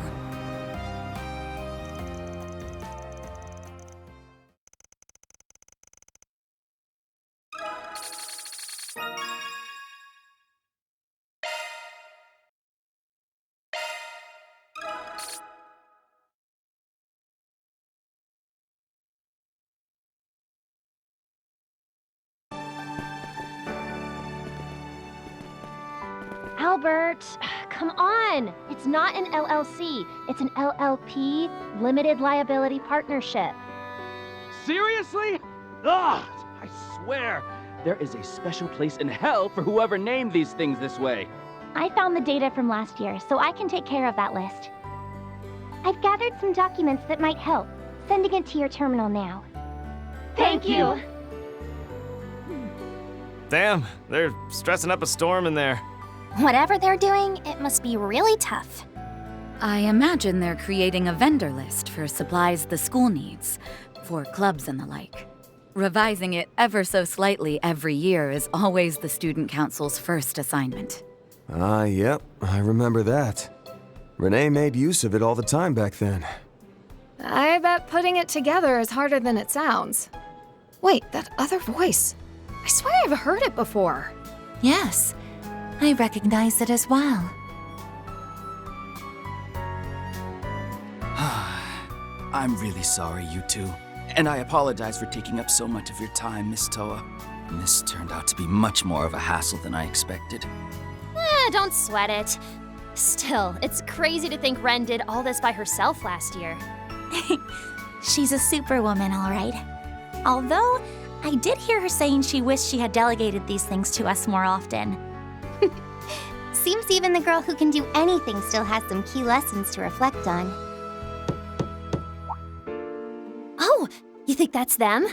Albert, come on! It's not an LLC. It's an LLP, Limited Liability Partnership. Seriously? Ugh! I swear, there is a special place in hell for whoever named these things this way. I found the data from last year, so I can take care of that list. I've gathered some documents that might help. Sending it to your terminal now. Thank you! Damn, they're stressing up a storm in there. Whatever they're doing, it must be really tough. I imagine they're creating a vendor list for supplies the school needs, for clubs and the like. Revising it ever so slightly every year is always the student council's first assignment. Yep, I remember that. Renee made use of it all the time back then. I bet putting it together is harder than it sounds. Wait, that other voice. I swear I've heard it before. Yes, I recognize it as well. I'm really sorry, you two. And I apologize for taking up so much of your time, Miss Toa. And this turned out to be much more of a hassle than I expected. Don't sweat it. Still, it's crazy to think Ren did all this by herself last year. She's a superwoman, all right. Although, I did hear her saying she wished she had delegated these things to us more often. Seems even the girl who can do anything still has some key lessons to reflect on. Oh, you think that's them?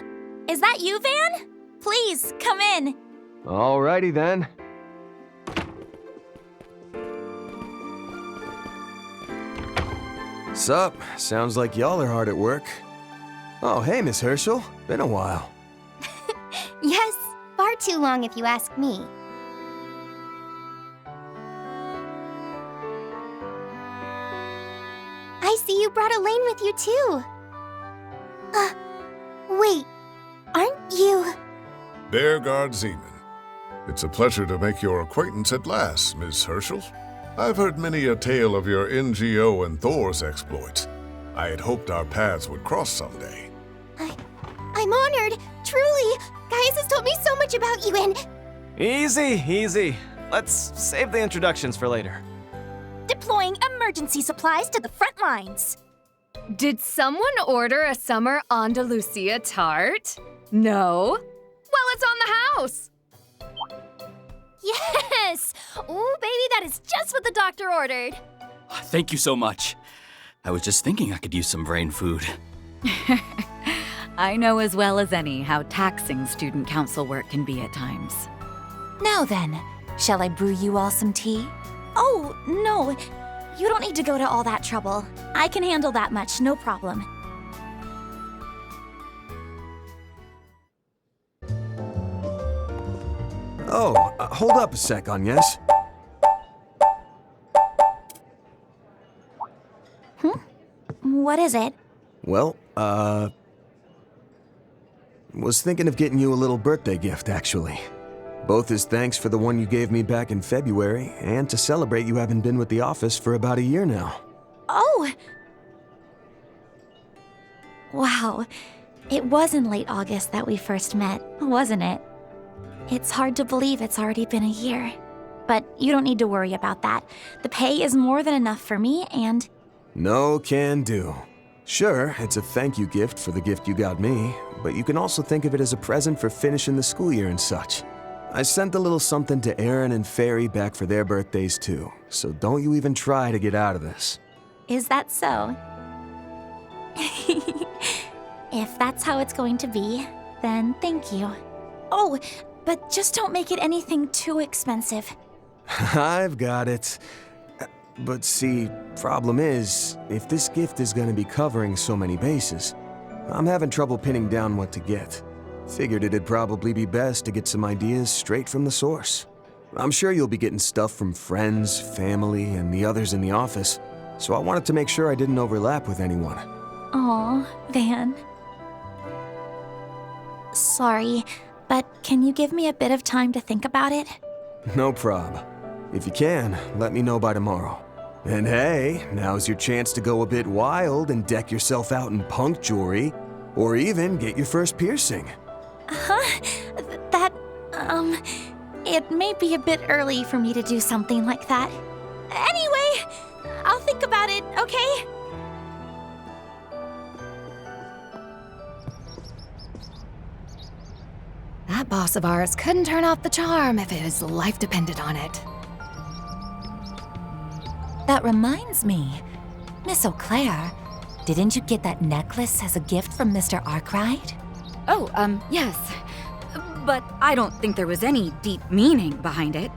Is that you, Van? Please, come in. Alrighty then. Sup? Sounds like y'all are hard at work. Oh, hey, Miss Herschel. Been a while. Yes, far too long if you ask me. I see you brought Elaine with you too. Wait, aren't you... Bearguard Zeman. It's a pleasure to make your acquaintance at last, Ms. Herschel. I've heard many a tale of your NGO and Thor's exploits. I had hoped our paths would cross someday. I'm honored, truly. Gaius has told me so much about you and... Easy, easy. Let's save the introductions for later. Deploying emergency supplies to the front lines. Did someone order a summer Andalusia tart? No? Well, it's on the house! Yes! Ooh, baby, that is just what the doctor ordered. Thank you so much. I was just thinking I could use some brain food. I know as well as any how taxing student council work can be at times. Now then, shall I brew you all some tea? Oh, no. You don't need to go to all that trouble. I can handle that much, no problem. Oh, hold up a sec, Agnes. What is it? Well, was thinking of getting you a little birthday gift, actually. Both as thanks for the one you gave me back in February, and to celebrate you haven't been with the office for about a year now. Oh! Wow. It was in late August that we first met, wasn't it? It's hard to believe it's already been a year. but you don't need to worry about that. The pay is more than enough for me, and... No can do. Sure, it's a thank you gift for the gift you got me, but you can also think of it as a present for finishing the school year and such. I sent a little something to Aaron and Fairy back for their birthdays too, so don't you even try to get out of this. Is that so? If that's how it's going to be, then thank you. Oh, but just don't make it anything too expensive. I've got it. But see, problem is, if this gift is gonna be covering so many bases, I'm having trouble pinning down what to get. Figured it'd probably be best to get some ideas straight from the source. I'm sure you'll be getting stuff from friends, family, and the others in the office, so I wanted to make sure I didn't overlap with anyone. Aw, Van. Sorry, but can you give me a bit of time to think about it? No prob. If you can, let me know by tomorrow. And hey, now's your chance to go a bit wild and deck yourself out in punk jewelry, or even get your first piercing. Huh? It may be a bit early for me to do something like that. Anyway, I'll think about it, okay? That boss of ours couldn't turn off the charm if his life depended on it. That reminds me. Miss O'Clair, didn't you get that necklace as a gift from Mr. Arkwright? Oh, yes. But I don't think there was any deep meaning behind it.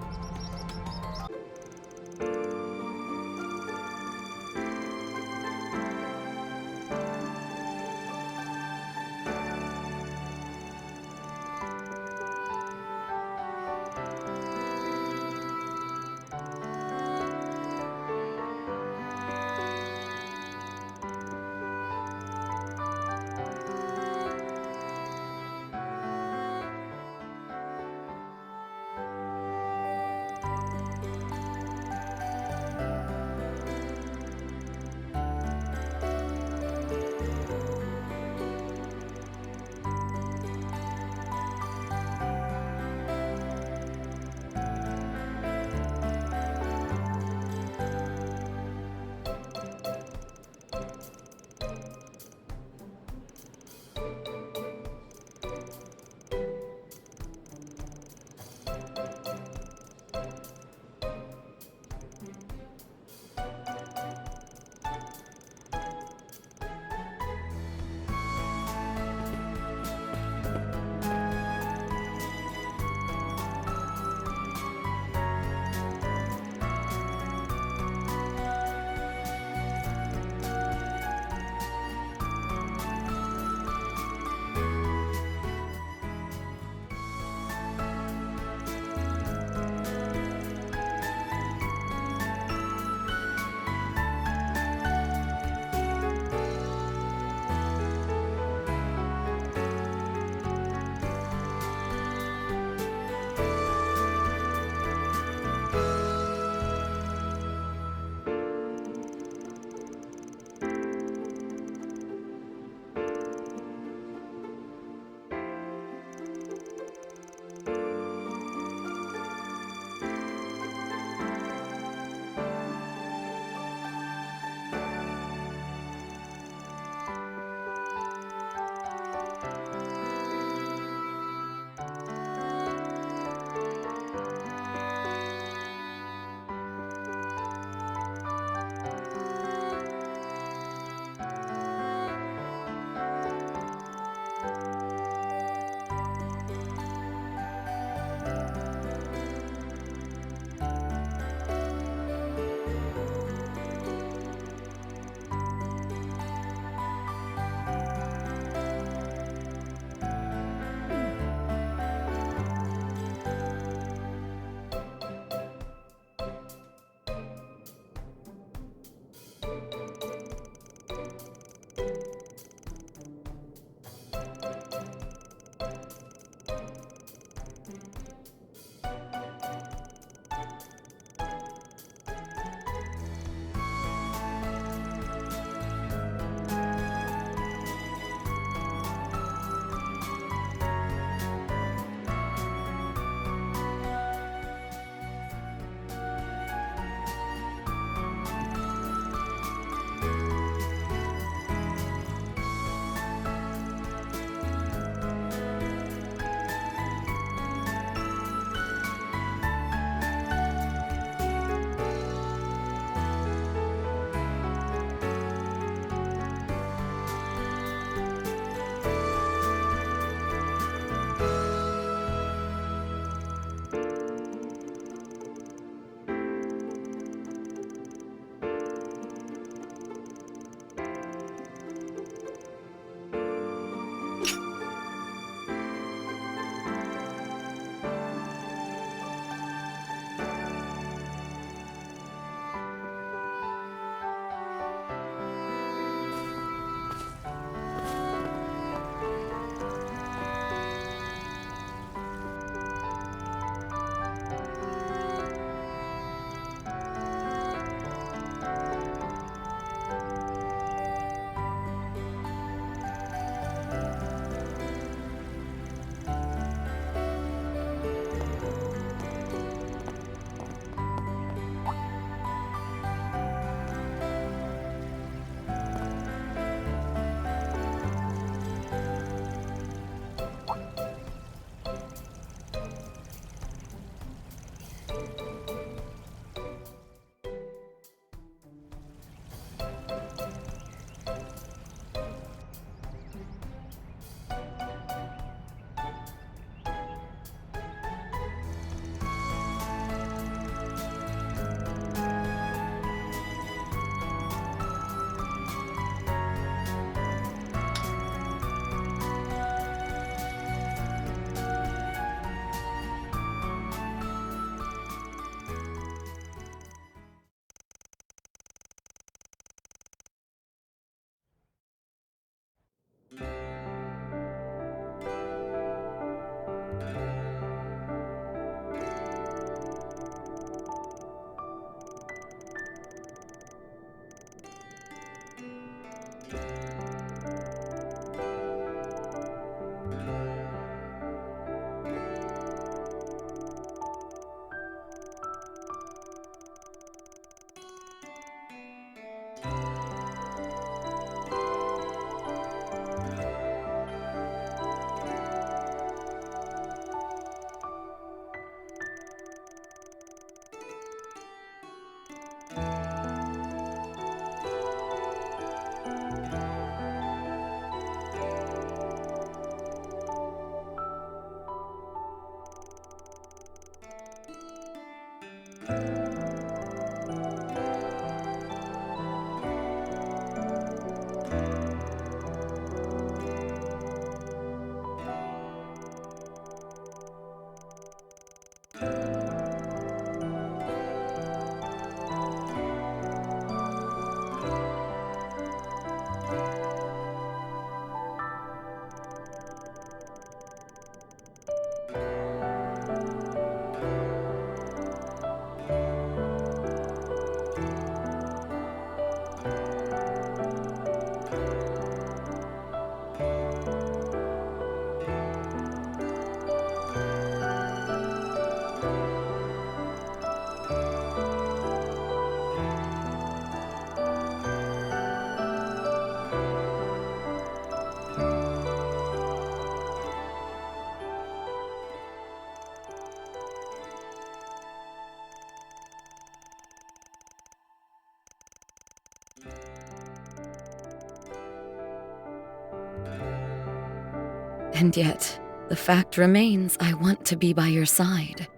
And yet, the fact remains I want to be by your side.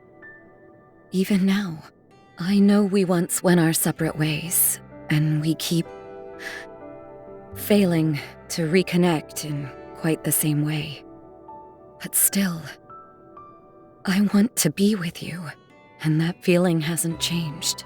Even now, I know we once went our separate ways, and we keep failing to reconnect in quite the same way. But still, I want to be with you, and that feeling hasn't changed.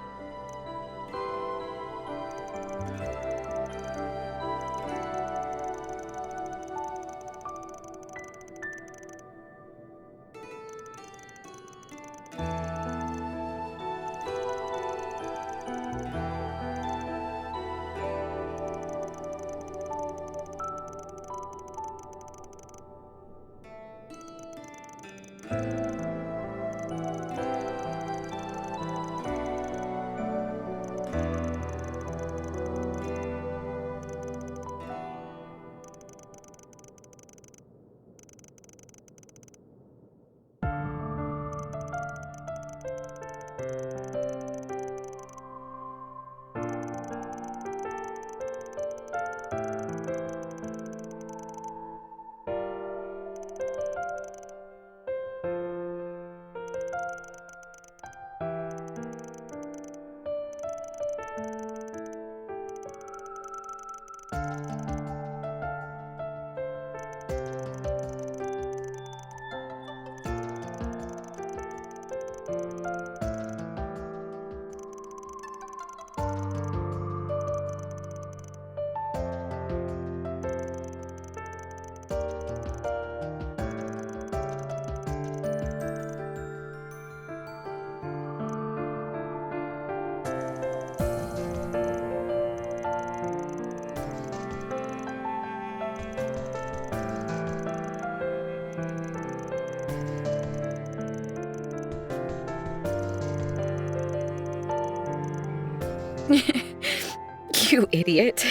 You idiot.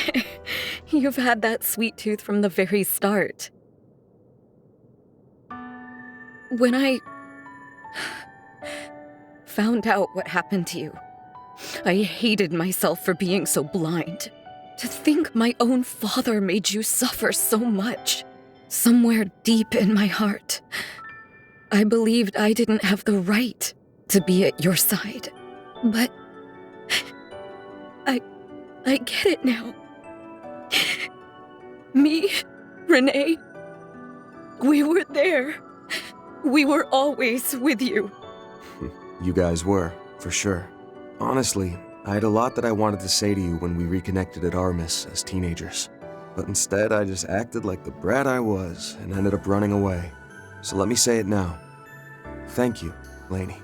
You've had that sweet tooth from the very start. When I found out what happened to you, I hated myself for being so blind. To think my own father made you suffer so much. Somewhere deep in my heart, I believed I didn't have the right to be at your side. But I get it now. Me, Renee, we were there. We were always with you. You guys were, for sure. Honestly, I had a lot that I wanted to say to you when we reconnected at Armis as teenagers. But instead, I just acted like the brat I was and ended up running away. So let me say it now. Thank you, Lainey.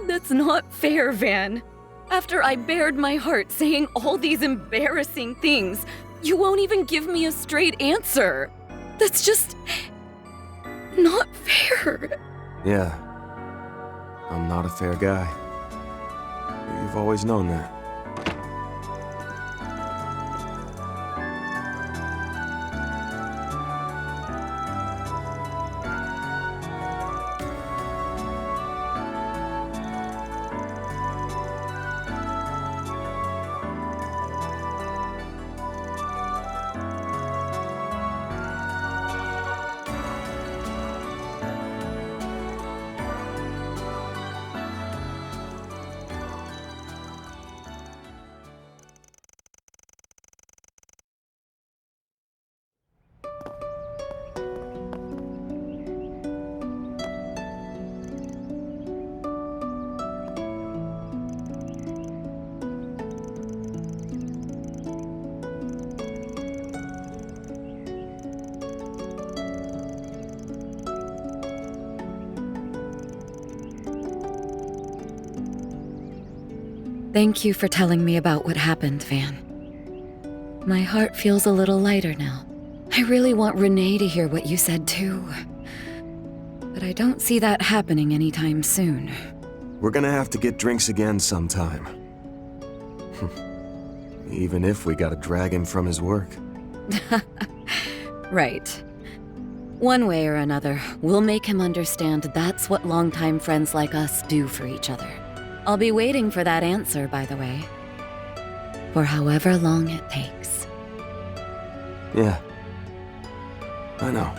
That's not fair, Van. After I bared my heart saying all these embarrassing things, you won't even give me a straight answer. That's just not fair. Yeah, I'm not a fair guy. You've always known that. Thank you for telling me about what happened, Van. My heart feels a little lighter now. I really want Renee to hear what you said too. But I don't see that happening anytime soon. We're gonna have to get drinks again sometime. Even if we gotta drag him from his work. Right. One way or another, we'll make him understand that's what longtime friends like us do for each other. I'll be waiting for that answer, by the way. For however long it takes. Yeah. I know.